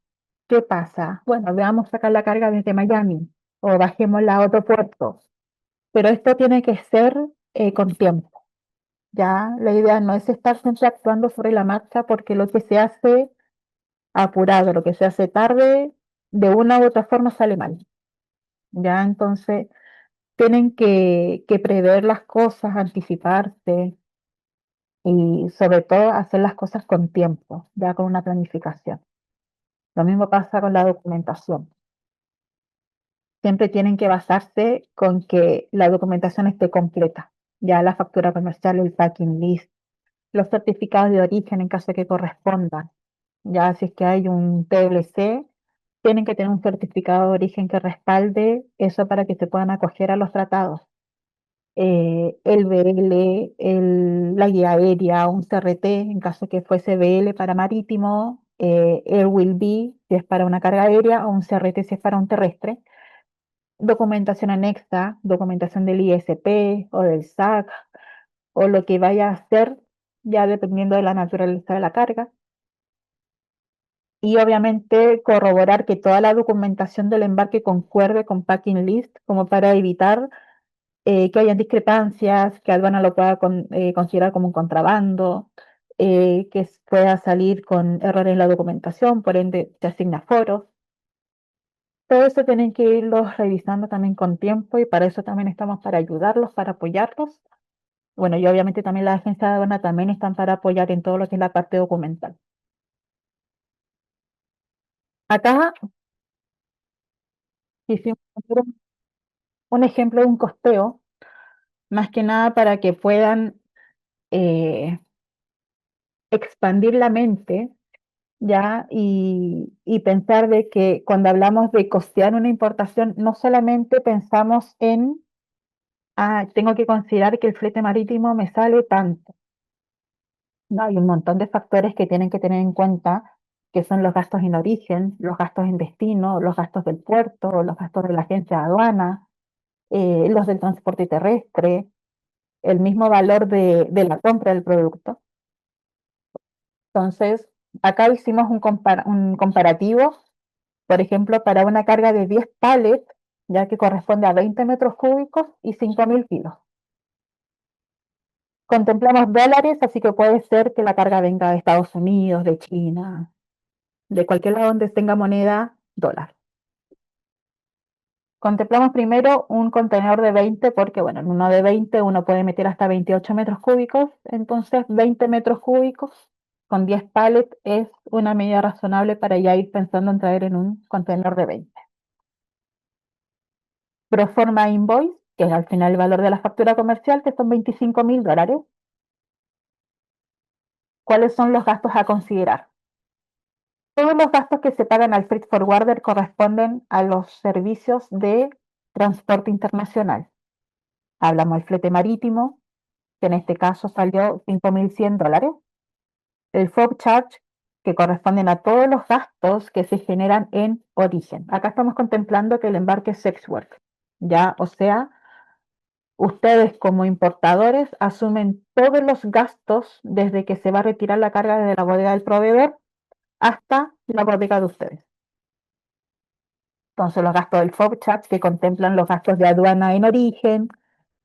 ¿Qué pasa? Bueno, veamos sacar la carga desde Miami o bajémosla a otro puerto, pero esto tiene que ser con tiempo. Ya la idea no es estar siempre actuando sobre la marcha porque lo que se hace apurado, lo que se hace tarde, de una u otra forma sale mal. Ya entonces tienen que prever las cosas, anticiparse y sobre todo hacer las cosas con tiempo, ya con una planificación. Lo mismo pasa con la documentación. Siempre tienen que basarse con que la documentación esté completa. Ya la factura comercial, el packing list, los certificados de origen en caso de que correspondan. Ya si es que hay un TLC, tienen que tener un certificado de origen que respalde eso para que se puedan acoger a los tratados. El BL, la guía aérea, un CRT, en caso que fuese BL para marítimo, Air Will Be, si es para una carga aérea, o un CRT si es para un terrestre. Documentación anexa, documentación del ISP o del SAC, o lo que vaya a hacer, ya dependiendo de la naturaleza de la carga. Y obviamente corroborar que toda la documentación del embarque concuerde con Packing List, como para evitar que hayan discrepancias, que aduana lo pueda considerar como un contrabando, que pueda salir con errores en la documentación, por ende se asigna foros. Todo eso tienen que irlos revisando también con tiempo y para eso también estamos para ayudarlos, para apoyarlos. Bueno, y obviamente también las agencias de aduana también están para apoyar en todo lo que es la parte documental. Acá hicimos un ejemplo de un costeo, más que nada para que puedan eh, expandir la mente, ¿ya? Y pensar de que cuando hablamos de costear una importación, no solamente pensamos en tengo que considerar que el flete marítimo me sale tanto. No, hay un montón de factores que tienen que tener en cuenta, que son los gastos en origen, los gastos en destino, los gastos del puerto, los gastos de la agencia de aduana, los del transporte terrestre, el mismo valor de la compra del producto. Entonces, acá hicimos un comparativo, por ejemplo, para una carga de 10 pallets, ya que corresponde a 20 metros cúbicos y 5.000 kilos. Contemplamos dólares, así que puede ser que la carga venga de Estados Unidos, de China, de cualquier lado donde tenga moneda dólar. Contemplamos primero un contenedor de 20 porque, bueno, en uno de 20 uno puede meter hasta 28 metros cúbicos, entonces 20 metros cúbicos con 10 pallets es una medida razonable para ya ir pensando en traer en un contenedor de 20. Proforma invoice, que es al final el valor de la factura comercial, que son $25.000. ¿Cuáles son los gastos a considerar? Todos los gastos que se pagan al freight forwarder corresponden a los servicios de transporte internacional. Hablamos del flete marítimo, que en este caso salió $5.100. El FOB charge, que corresponden a todos los gastos que se generan en origen. Acá estamos contemplando que el embarque es sex work, ¿ya? O sea, ustedes como importadores asumen todos los gastos desde que se va a retirar la carga de la bodega del proveedor hasta la bodega de ustedes. Entonces, los gastos del FOBCHAT que contemplan los gastos de aduana en origen,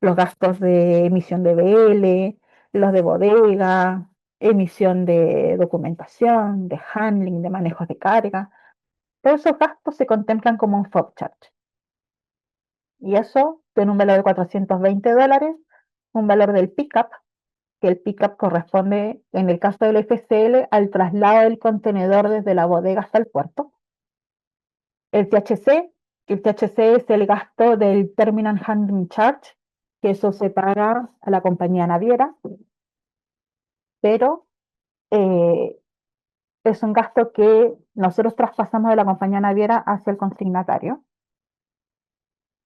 los gastos de emisión de BL, los de bodega, emisión de documentación, de handling, de manejos de carga. Todos esos gastos se contemplan como un FOBCHAT. Y eso tiene un valor de $420, un valor del pickup, que el pickup corresponde, en el caso del FCL, al traslado del contenedor desde la bodega hasta el puerto. El THC, que el THC es el gasto del Terminal Handling Charge, que eso se paga a la compañía naviera, pero eh, es un gasto que nosotros traspasamos de la compañía naviera hacia el consignatario.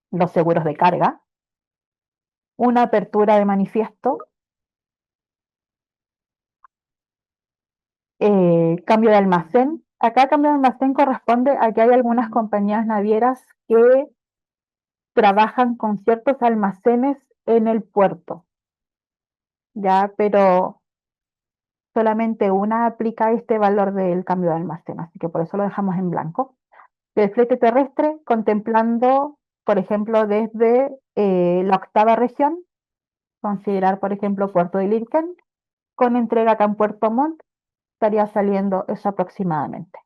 Los seguros de carga, una apertura de manifiesto, cambio de almacén. Acá cambio de almacén corresponde a que hay algunas compañías navieras que trabajan con ciertos almacenes en el puerto, ya, pero solamente una aplica este valor del cambio de almacén, así que por eso lo dejamos en blanco. El flete terrestre, contemplando, por ejemplo, desde la octava región, considerar, por ejemplo, Puerto de Lincoln, con entrega acá en Puerto Montt, estaría saliendo eso aproximadamente.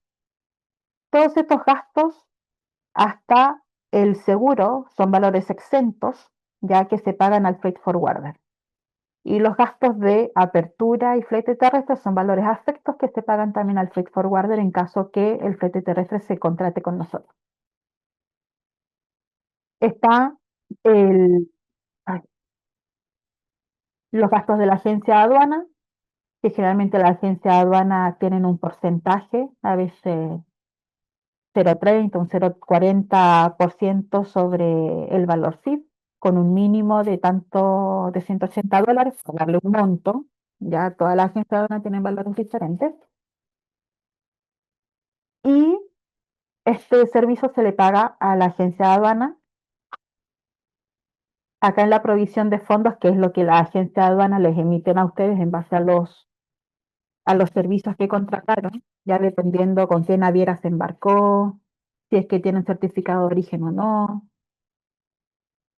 Todos estos gastos, hasta el seguro, son valores exentos, ya que se pagan al freight forwarder. Y los gastos de apertura y flete terrestre son valores afectos que se pagan también al freight forwarder en caso que el flete terrestre se contrate con nosotros. Está el, ay, los gastos de la agencia de aduana, que generalmente la agencia de aduana tienen un porcentaje, a veces 0,30, un 0,40% sobre el valor CIF, con un mínimo de tanto de $180, por darle un monto. Ya todas las agencias de aduana tienen valores diferentes. Y este servicio se le paga a la agencia de aduana. Acá en la provisión de fondos, que es lo que la agencia de aduana les emiten a ustedes en base a los servicios que contrataron, ya dependiendo con qué naviera se embarcó, si es que tienen certificado de origen o no,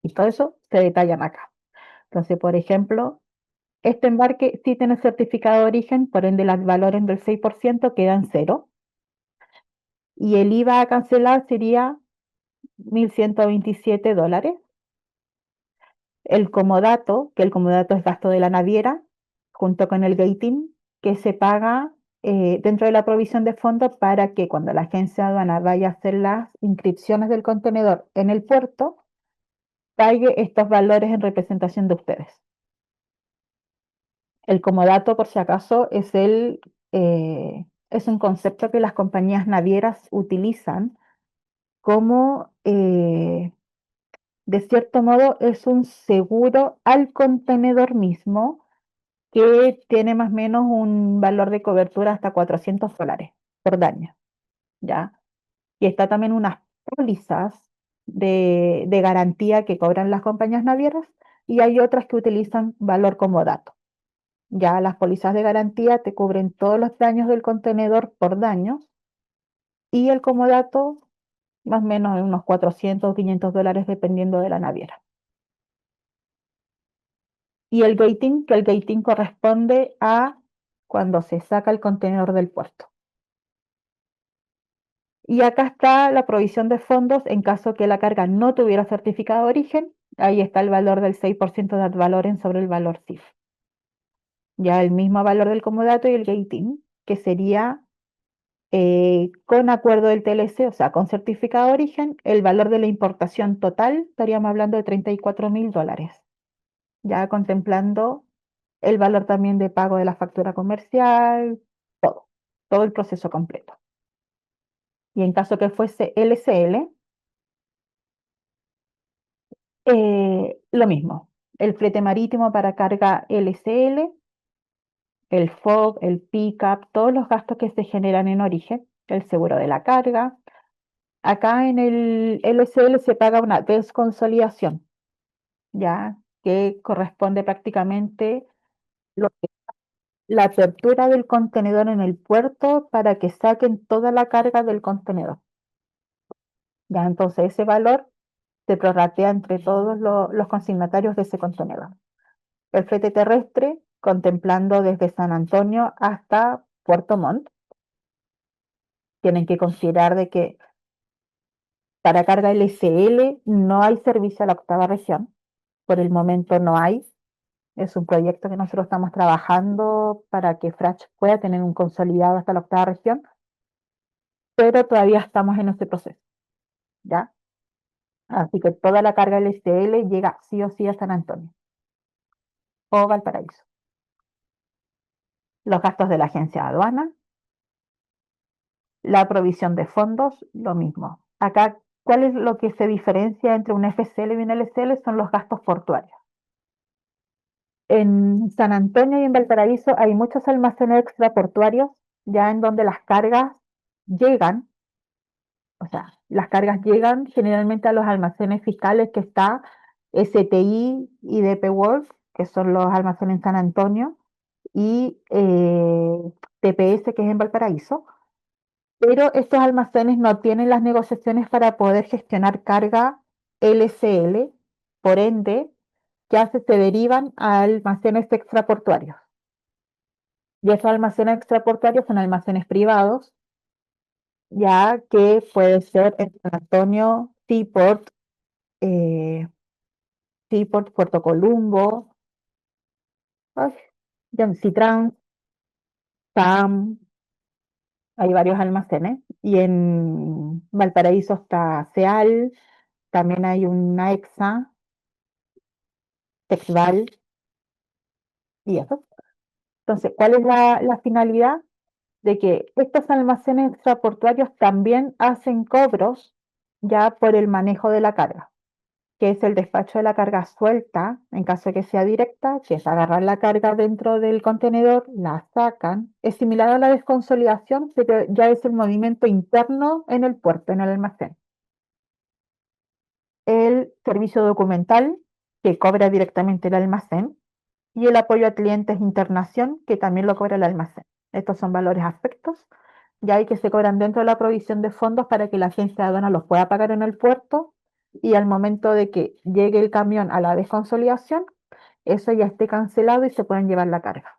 y todo eso se detallan acá. Entonces, por ejemplo, este embarque sí tiene certificado de origen, por ende los valores del 6% quedan cero, y el IVA a cancelar sería $1.127. El comodato, que el comodato es gasto de la naviera, junto con el gating, que se paga dentro de la provisión de fondos para que cuando la agencia de aduana vaya a hacer las inscripciones del contenedor en el puerto, pague estos valores en representación de ustedes. El comodato, por si acaso, es un concepto que las compañías navieras utilizan como de cierto modo es un seguro al contenedor mismo que tiene más o menos un valor de cobertura hasta $400 por daño, ¿ya? Y está también unas pólizas de garantía que cobran las compañías navieras y hay otras que utilizan valor como dato. Ya las pólizas de garantía te cubren todos los daños del contenedor por daños y el comodato más o menos en unos 400 o $500 dependiendo de la naviera. Y el gating, que el gating corresponde a cuando se saca el contenedor del puerto. Y acá está la provisión de fondos en caso que la carga no tuviera certificado de origen. Ahí está el valor del 6% de ad valorem sobre el valor CIF. Ya el mismo valor del comodato y el gating, que sería con acuerdo del TLC, o sea, con certificado de origen, el valor de la importación total, estaríamos hablando de $34.000, ya contemplando el valor también de pago de la factura comercial, todo el proceso completo. Y en caso que fuese LCL, lo mismo, el flete marítimo para carga LCL, el FOB, el pickup, todos los gastos que se generan en origen, el seguro de la carga. Acá en el LCL se paga una desconsolidación, ya que corresponde prácticamente lo que- la apertura del contenedor en el puerto para que saquen toda la carga del contenedor. Ya entonces ese valor se prorratea entre todos los consignatarios de ese contenedor. El flete terrestre, contemplando desde San Antonio hasta Puerto Montt, tienen que considerar de que para carga LCL no hay servicio a la octava región. Por el momento no hay. Es un proyecto que nosotros estamos trabajando para que Frach pueda tener un consolidado hasta la octava región, pero todavía estamos en este proceso, ¿ya? Así que toda la carga LCL llega sí o sí a San Antonio o Valparaíso. Los gastos de la agencia de aduana, la provisión de fondos, lo mismo. Acá, ¿cuál es lo que se diferencia entre un FCL y un LCL? Son los gastos portuarios. En San Antonio y en Valparaíso hay muchos almacenes extraportuarios, ya en donde las cargas llegan, o sea, las cargas llegan generalmente a los almacenes fiscales que está STI y DP World, que son los almacenes en San Antonio, y TPS, que es en Valparaíso. Pero estos almacenes no tienen las negociaciones para poder gestionar carga LCL, por ende, ¿qué hace? Se derivan a almacenes extraportuarios. Y esos almacenes extraportuarios son almacenes privados, ya que puede ser en San Antonio, eh, Seaport, Puerto Columbo, ay, Citrans, PAM, hay varios almacenes. Y en Valparaíso está CEAL, también hay una EXA, Texval y eso. Entonces, ¿cuál es la finalidad? De que estos almacenes extraportuarios también hacen cobros ya por el manejo de la carga, que es el despacho de la carga suelta, en caso de que sea directa, que es agarrar la carga dentro del contenedor, la sacan. Es similar a la desconsolidación, pero ya es el movimiento interno en el puerto, en el almacén. El servicio documental, que cobra directamente el almacén, y el apoyo a clientes internación, que también lo cobra el almacén. Estos son valores aspectos, ya hay que se cobran dentro de la provisión de fondos para que la agencia de aduana los pueda pagar en el puerto y al momento de que llegue el camión a la desconsolidación, eso ya esté cancelado y se pueden llevar la carga.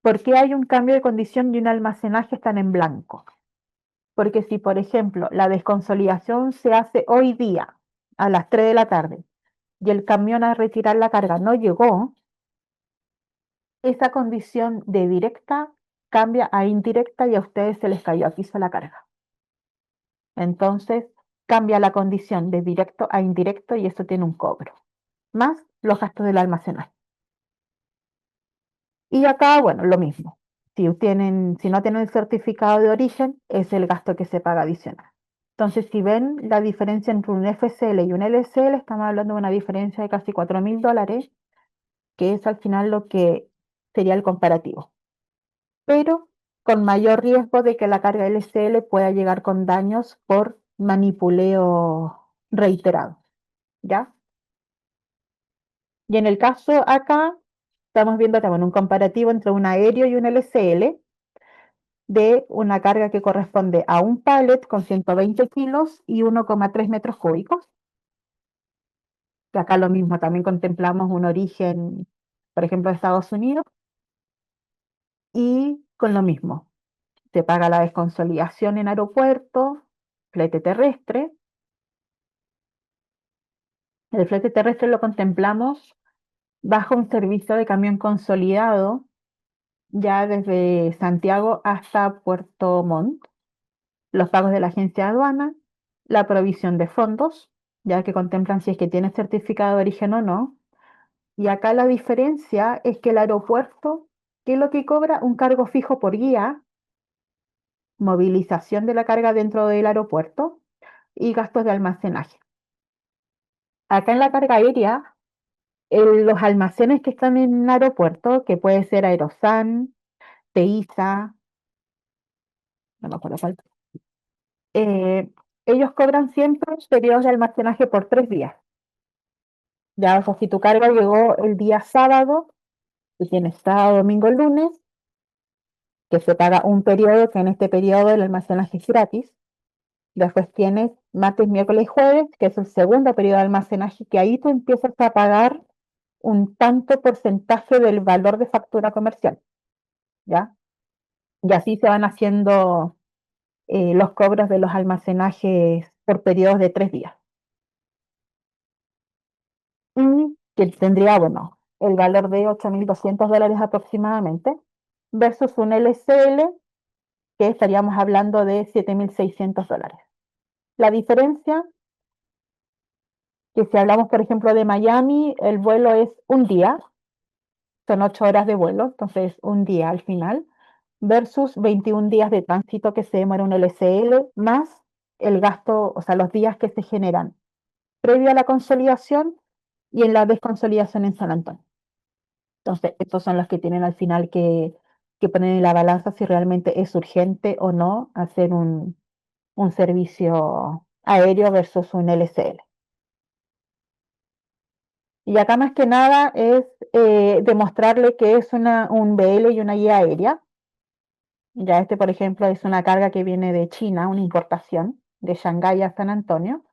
¿Por qué hay un cambio de condición y un almacenaje están en blanco? Porque si, por ejemplo, la desconsolidación se hace hoy día a las 3 de la tarde y el camión a retirar la carga no llegó, esa condición de directa cambia a indirecta y a ustedes se les cayó a piso la carga. Entonces cambia la condición de directo a indirecto y eso tiene un cobro, más los gastos del almacenaje. Y acá, bueno, lo mismo. Si no tienen el certificado de origen, es el gasto que se paga adicional. Entonces, si ven la diferencia entre un FCL y un LCL, estamos hablando de una diferencia de casi $4.000, que es al final lo que sería el comparativo. Pero con mayor riesgo de que la carga LCL pueda llegar con daños por manipuleo reiterado, ¿ya? Y en el caso acá, estamos viendo también un comparativo entre un aéreo y un LCL de una carga que corresponde a un pallet con 120 kilos y 1,3 metros cúbicos. Que acá lo mismo, también contemplamos un origen, por ejemplo, de Estados Unidos, y con lo mismo, se paga la desconsolidación en aeropuerto, flete terrestre. El flete terrestre lo contemplamos bajo un servicio de camión consolidado ya desde Santiago hasta Puerto Montt, los pagos de la agencia de aduana, la provisión de fondos, ya que contemplan si es que tiene certificado de origen o no. Y acá la diferencia es que el aeropuerto, ¿qué es lo que cobra? Un cargo fijo por guía, movilización de la carga dentro del aeropuerto y gastos de almacenaje. Acá en la carga aérea, los almacenes que están en el aeropuerto, que puede ser Aerosan, Teiza, no me acuerdo cuál, eh, ellos cobran siempre periodos de almacenaje por 3 días. Ya, o sea, si tu carga llegó el día sábado, tú tienes sábado, domingo, lunes, que se paga un periodo, que en este periodo el almacenaje es gratis. Después tienes martes, miércoles y jueves, que es el segundo periodo de almacenaje, que ahí tú empiezas a pagar un tanto porcentaje del valor de factura comercial, ¿ya? Y así se van haciendo los cobros de los almacenajes por periodos de 3 días. Y que tendría, bueno, el valor de $8.200 aproximadamente, versus un LCL que estaríamos hablando de $7.600. La diferencia, que si hablamos, por ejemplo, de Miami, el vuelo es un día, son 8 horas de vuelo, entonces un día al final, versus 21 días de tránsito que se demora un LCL, más el gasto, o sea, los días que se generan previo a la consolidación y en la desconsolidación en San Antonio. Entonces, estos son los que tienen al final que poner en la balanza si realmente es urgente o no hacer un servicio aéreo versus un LCL. Y acá más que nada es demostrarle que es un BL y una guía aérea. Ya este, por ejemplo, es una carga que viene de China, una importación de Shanghái a San Antonio,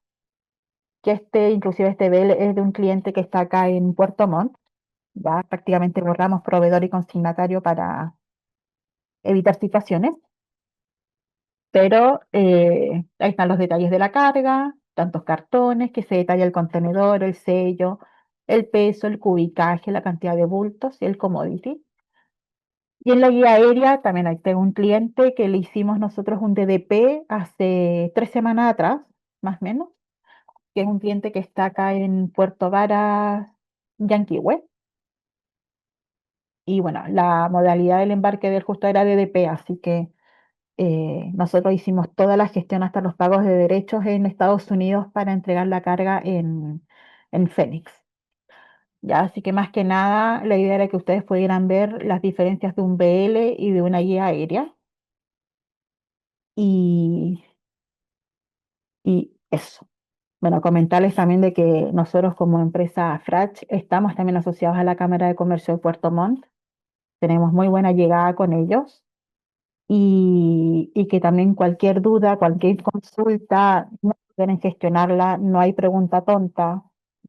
que inclusive este BL es de un cliente que está acá en Puerto Montt. Ya prácticamente borramos proveedor y consignatario para evitar situaciones, pero ahí están los detalles de la carga, tantos cartones, que se detalla el contenedor, el sello, el peso, el cubicaje, la cantidad de bultos y el commodity. Y en la guía aérea también hay tengo un cliente que le hicimos nosotros un DDP hace 3 semanas atrás, más o menos, que es un cliente que está acá en Puerto Varas, Yanquihue. Y bueno, la modalidad del embarque del justo era DDP, así que nosotros hicimos toda la gestión hasta los pagos de derechos en Estados Unidos para entregar la carga en Phoenix. Ya, así que más que nada la idea era que ustedes pudieran ver las diferencias de un BL y de una guía aérea. Y, y eso. Bueno, comentarles también de que nosotros como empresa Frach estamos también asociados a la Cámara de Comercio de Puerto Montt. Tenemos muy buena llegada con ellos. Y que también cualquier duda, cualquier consulta, no pueden gestionarla, no hay pregunta tonta,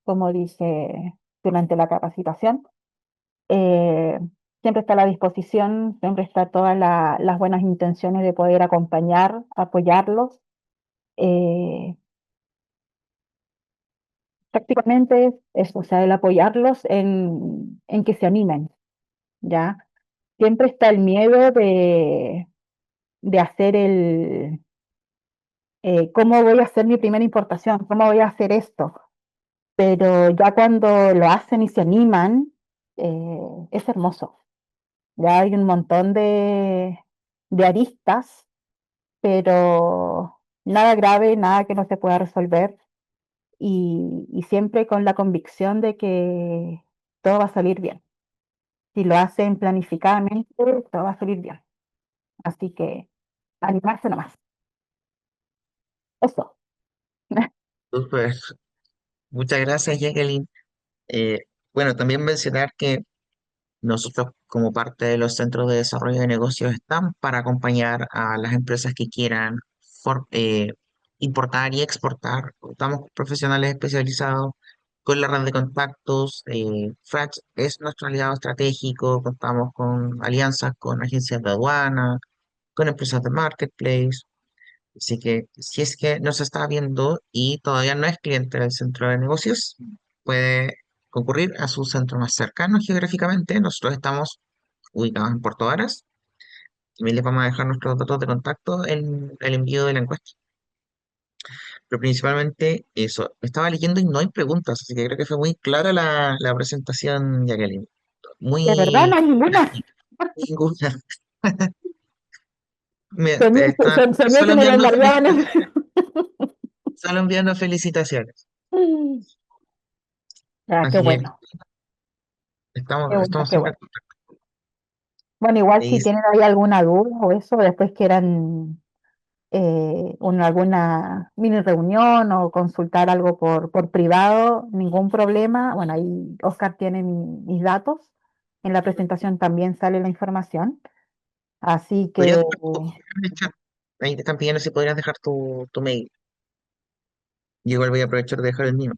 como dice durante la capacitación. Eh, Siempre está a la disposición, siempre está todas las buenas intenciones de poder acompañar, apoyarlos. Eh, Prácticamente es, o sea, el apoyarlos en que se animen, ¿ya? Siempre está el miedo de hacer cómo voy a hacer mi primera importación, cómo voy a hacer esto. Pero ya cuando lo hacen y se animan, es hermoso. Ya hay un montón de aristas, pero nada grave, nada que no se pueda resolver y siempre con la convicción de que todo va a salir bien. Si lo hacen planificadamente, todo va a salir bien. Así que animarse nomás. Eso. Súper. Muchas gracias, Jacqueline. Eh, bueno, también mencionar que nosotros, como parte de los centros de desarrollo de negocios, estamos para acompañar a las empresas que quieran for- eh, importar y exportar. Estamos con profesionales especializados con la red de contactos. Frach es nuestro aliado estratégico. Contamos con alianzas con agencias de aduana, con empresas de marketplace. Así que si es que nos está viendo y todavía no es cliente del centro de negocios, puede concurrir a su centro más cercano geográficamente. Nosotros estamos ubicados en Puerto Varas. También les vamos a dejar nuestros datos de contacto en el envío de la encuesta. Pero principalmente eso. Estaba leyendo y no hay preguntas, así que creo que fue muy clara la presentación, Jacqueline. De verdad, no Muy hay ninguna. práctica. Ninguna. Está Soñé que me la enviaban. solo enviando felicitaciones. Ah, qué Así que bueno, qué bueno, estamos qué siempre. bueno. Bueno, igual Me si dice, tienen ahí alguna duda o eso, después quieran alguna mini reunión o consultar algo por privado, ningún problema. Bueno, ahí Oscar tiene mis datos. En la presentación también sale la información. Así ¿podrías que, dejar tu correo en el chat? Ahí te están pidiendo si podrías dejar tu mail. Yo igual voy a aprovechar de dejar el mío.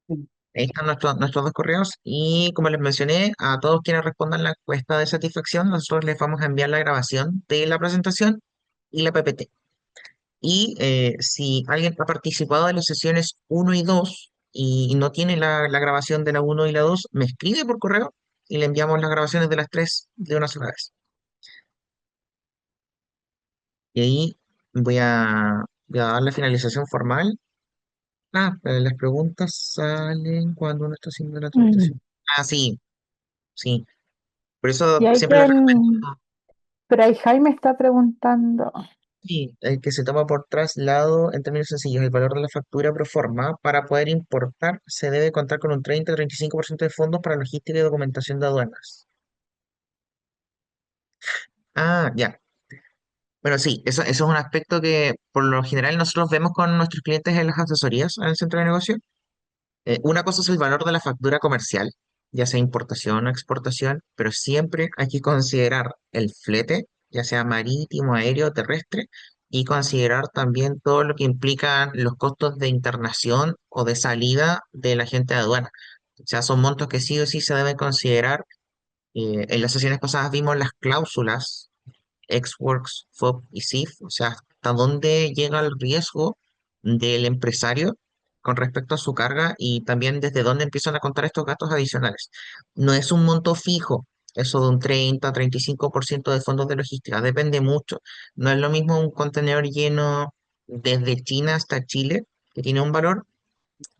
sí. Ahí están nuestros dos correos y como les mencioné, a todos quienes respondan la encuesta de satisfacción, nosotros les vamos a enviar la grabación de la presentación y la PPT. Y si alguien ha participado de las sesiones uno y 2 y no tiene la grabación de la uno y la 2 me escribe por correo y le enviamos las grabaciones de las 3 de una sola vez. Y ahí voy a dar la finalización formal. Las preguntas salen cuando uno está haciendo la Mm. tramitación. Sí, sí. Por Y eso hay siempre les quien, recomiendo, pero ahí Jaime está preguntando. sí, el que se toma por traslado, en términos sencillos, el valor de la factura pro forma, para poder importar, se debe contar con un 30-35% de fondos para logística y documentación de aduanas. Ya. Bueno, sí, eso es un aspecto que por lo general nosotros vemos con nuestros clientes en las asesorías en el centro de negocio. Una cosa es el valor de la factura comercial, ya sea importación o exportación, pero siempre hay que considerar el flete, ya sea marítimo, aéreo o terrestre, y considerar también todo lo que implican los costos de internación o de salida del agente de aduana. O sea, son montos que sí o sí se deben considerar. En las sesiones pasadas vimos las cláusulas Xworks, FOB y SIF, o sea, hasta dónde llega el riesgo del empresario con respecto a su carga y también desde dónde empiezan a contar estos gastos adicionales. No es un monto fijo, eso de un 30-35% de fondos de logística, depende mucho. No es lo mismo un contenedor lleno desde China hasta Chile, que tiene un valor,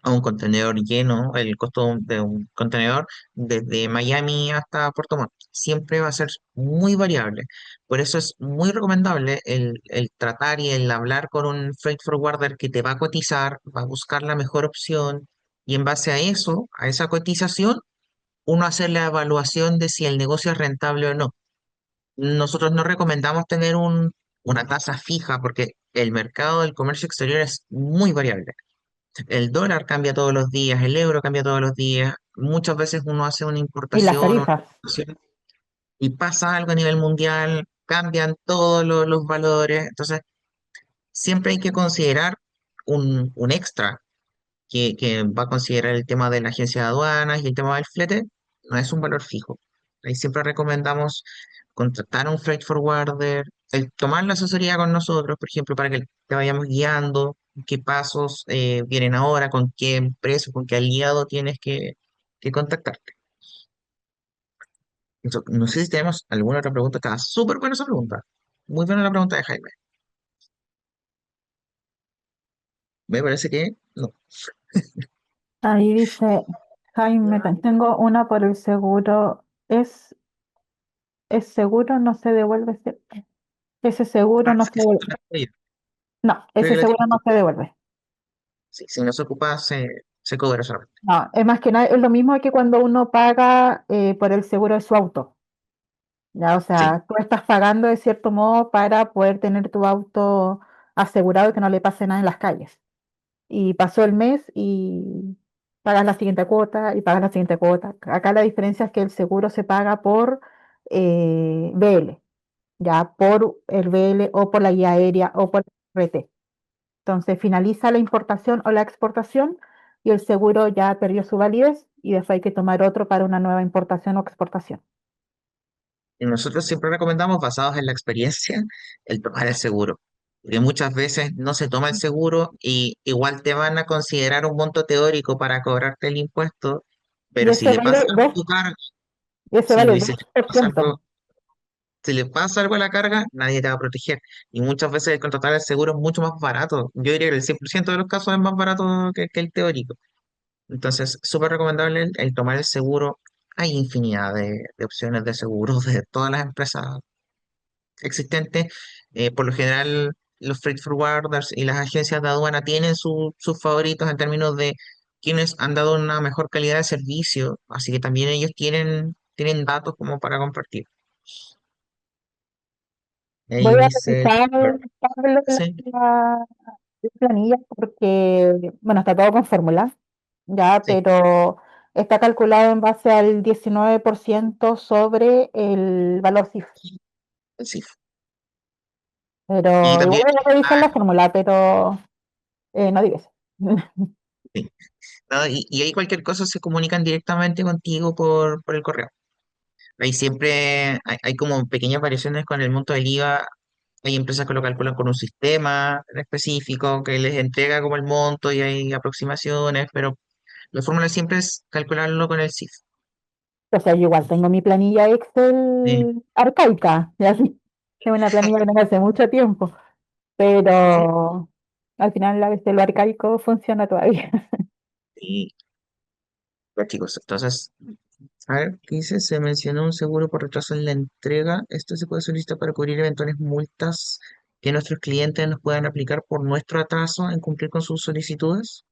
a un contenedor lleno, el costo de un contenedor desde Miami hasta Puerto Montt. Siempre va a ser muy variable. Por eso es muy recomendable el tratar y el hablar con un freight forwarder que te va a cotizar, va a buscar la mejor opción y en base a eso, a esa cotización, uno hacer la evaluación de si el negocio es rentable o no. Nosotros no recomendamos tener una tasa fija porque el mercado del comercio exterior es muy variable. El dólar cambia todos los días, el euro cambia todos los días. Muchas veces uno hace una Y las importación o una tarifas. exportación y pasa algo a nivel mundial, cambian todos los valores. Entonces, siempre hay que considerar un extra que va a considerar el tema de la agencia de aduanas y el tema del flete. No es un valor fijo. Ahí siempre recomendamos contratar a un freight forwarder, el tomar la asesoría con nosotros, por ejemplo, para que te vayamos guiando, qué pasos vienen ahora, con qué empresa, con qué aliado tienes que contactarte. No sé si tenemos alguna otra pregunta. Estaba súper buena esa pregunta. Muy buena la pregunta de Jaime. Me parece que no. Ahí dice. Jaime, tengo una por el seguro. Es seguro, no se devuelve. Ese seguro Ah, no sí, se sí, devuelve. la tengo yo. No, Creo ese que la seguro tienes no tú. se devuelve. Sí, si no se ocupa, se cobra solamente. No, es más que nada, es lo mismo que cuando uno paga por el seguro de su auto. Ya, o Sí, sea, tú estás pagando de cierto modo para poder tener tu auto asegurado y que no le pase nada en las calles. Y pasó el mes y pagas la siguiente cuota y pagas la siguiente cuota. Acá la diferencia es que el seguro se paga por BL, ya por el BL o por la guía aérea o por RT. Entonces finaliza la importación o la exportación y el seguro ya perdió su validez y después hay que tomar otro para una nueva importación o exportación. y nosotros siempre recomendamos, basados en la experiencia, el tomar el seguro. Porque muchas veces no se toma el seguro y igual te van a considerar un monto teórico para cobrarte el impuesto, Y pero si ese le pasa vale algo a tu 2, carga, ese si, vale si dos le por pasa ciento. algo, si le pasa algo a la carga, nadie te va a proteger. Y muchas veces el contratar el seguro es mucho más barato. Yo diría que el 100% de los casos es más barato que el teórico. Entonces, súper recomendable el tomar el seguro. Hay infinidad de opciones de seguros de todas las empresas existentes. Por lo general, los freight forwarders y las agencias de aduana tienen sus favoritos en términos de quienes han dado una mejor calidad de servicio, así que también ellos tienen datos como para compartir. Voy Ahí a dice, revisar, Pablo, sí, la, la planilla porque, bueno, está todo con fórmula, ya, sí, pero está calculado en base al 19% sobre el valor CIF. sí. Y Pero igual también, voy a revisar la fórmula, pero no digas. sí, ¿no? Y ahí cualquier cosa se comunican directamente contigo por el correo. Ahí siempre hay como pequeñas variaciones con el monto del IVA. Hay empresas que lo calculan con un sistema específico que les entrega como el monto y hay aproximaciones, pero la fórmula siempre es calcularlo con el CIF. O sea, yo igual tengo mi planilla Sí, Excel arcaica, ya sí. Es una planilla que tengo hace mucho tiempo, sí, pero al final a veces lo arcaico funciona todavía. sí. Pues, chicos, entonces, a ver, ¿qué dice? Se mencionó un seguro por retraso en la entrega. Esto se puede solicitar para cubrir eventuales multas que nuestros clientes nos puedan aplicar por nuestro atraso en cumplir con sus solicitudes.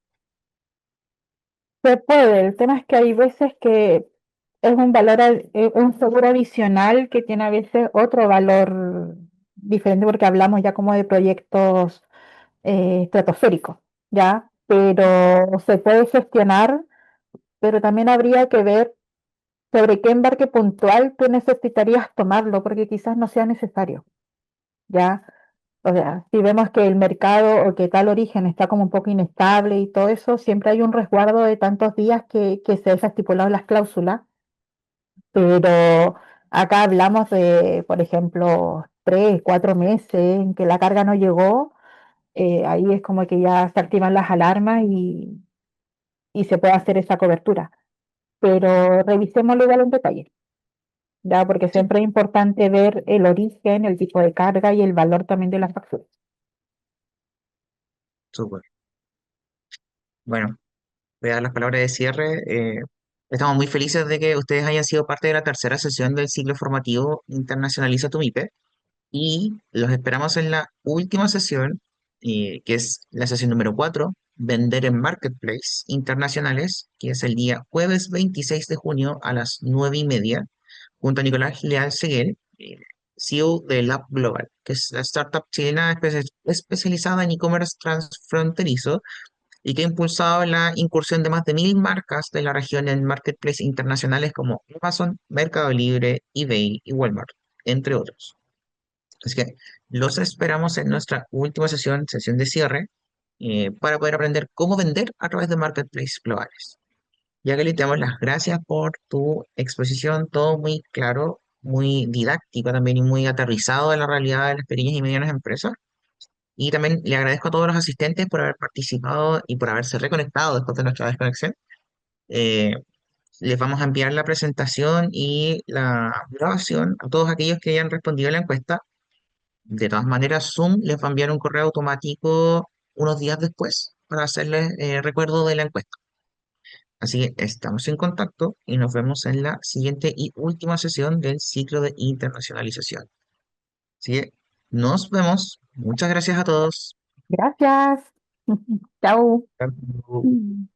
Se puede, el tema es que hay veces que es un valor, es un seguro adicional que tiene a veces otro valor diferente porque hablamos ya como de proyectos estratosféricos, ¿ya? Pero se puede gestionar, pero también habría que ver sobre qué embarque puntual tú necesitarías tomarlo, porque quizás no sea necesario, ¿ya? O sea, si vemos que el mercado o que tal origen está como un poco inestable y todo eso, siempre hay un resguardo de tantos días que se deja estipulado en las cláusulas, pero acá hablamos de, por ejemplo, 3, 4 meses en que la carga no llegó, ahí es como que ya se activan las alarmas y se puede hacer esa cobertura. Pero revisémoslo igual en detalle, ya, porque Sí, siempre es importante ver el origen, el tipo de carga y el valor también de las facturas. súper. Bueno, voy a dar las palabras de cierre. Estamos muy felices de que ustedes hayan sido parte de la tercera sesión del ciclo formativo Internacionaliza tu MIPE y los esperamos en la última sesión, que es la sesión número 4, Vender en Marketplace Internacionales, que es el día jueves 26 de junio a las 9:30, junto a Nicolás Leal Seguel, CEO de Lab Global, que es la startup chilena especializada en e-commerce transfronterizo y que ha impulsado la incursión de más de 1.000 marcas de la región en marketplaces internacionales como Amazon, Mercado Libre, eBay y Walmart, entre otros. Así que los esperamos en nuestra última sesión, sesión de cierre, para poder aprender cómo vender a través de marketplaces globales. Ya que le damos las gracias por tu exposición, todo muy claro, muy didáctico también y muy aterrizado a la realidad de las pequeñas y medianas empresas. Y también le agradezco a todos los asistentes por haber participado y por haberse reconectado después de nuestra desconexión. Eh, Les vamos a enviar la presentación y la grabación a todos aquellos que hayan respondido a la encuesta. De todas maneras, Zoom les va a enviar un correo automático unos días después para hacerles recuerdo de la encuesta. Así que estamos en contacto y nos vemos en la siguiente y última sesión del ciclo de internacionalización. Así que nos vemos. Muchas gracias a todos. Gracias. Chao. Chao. Mm.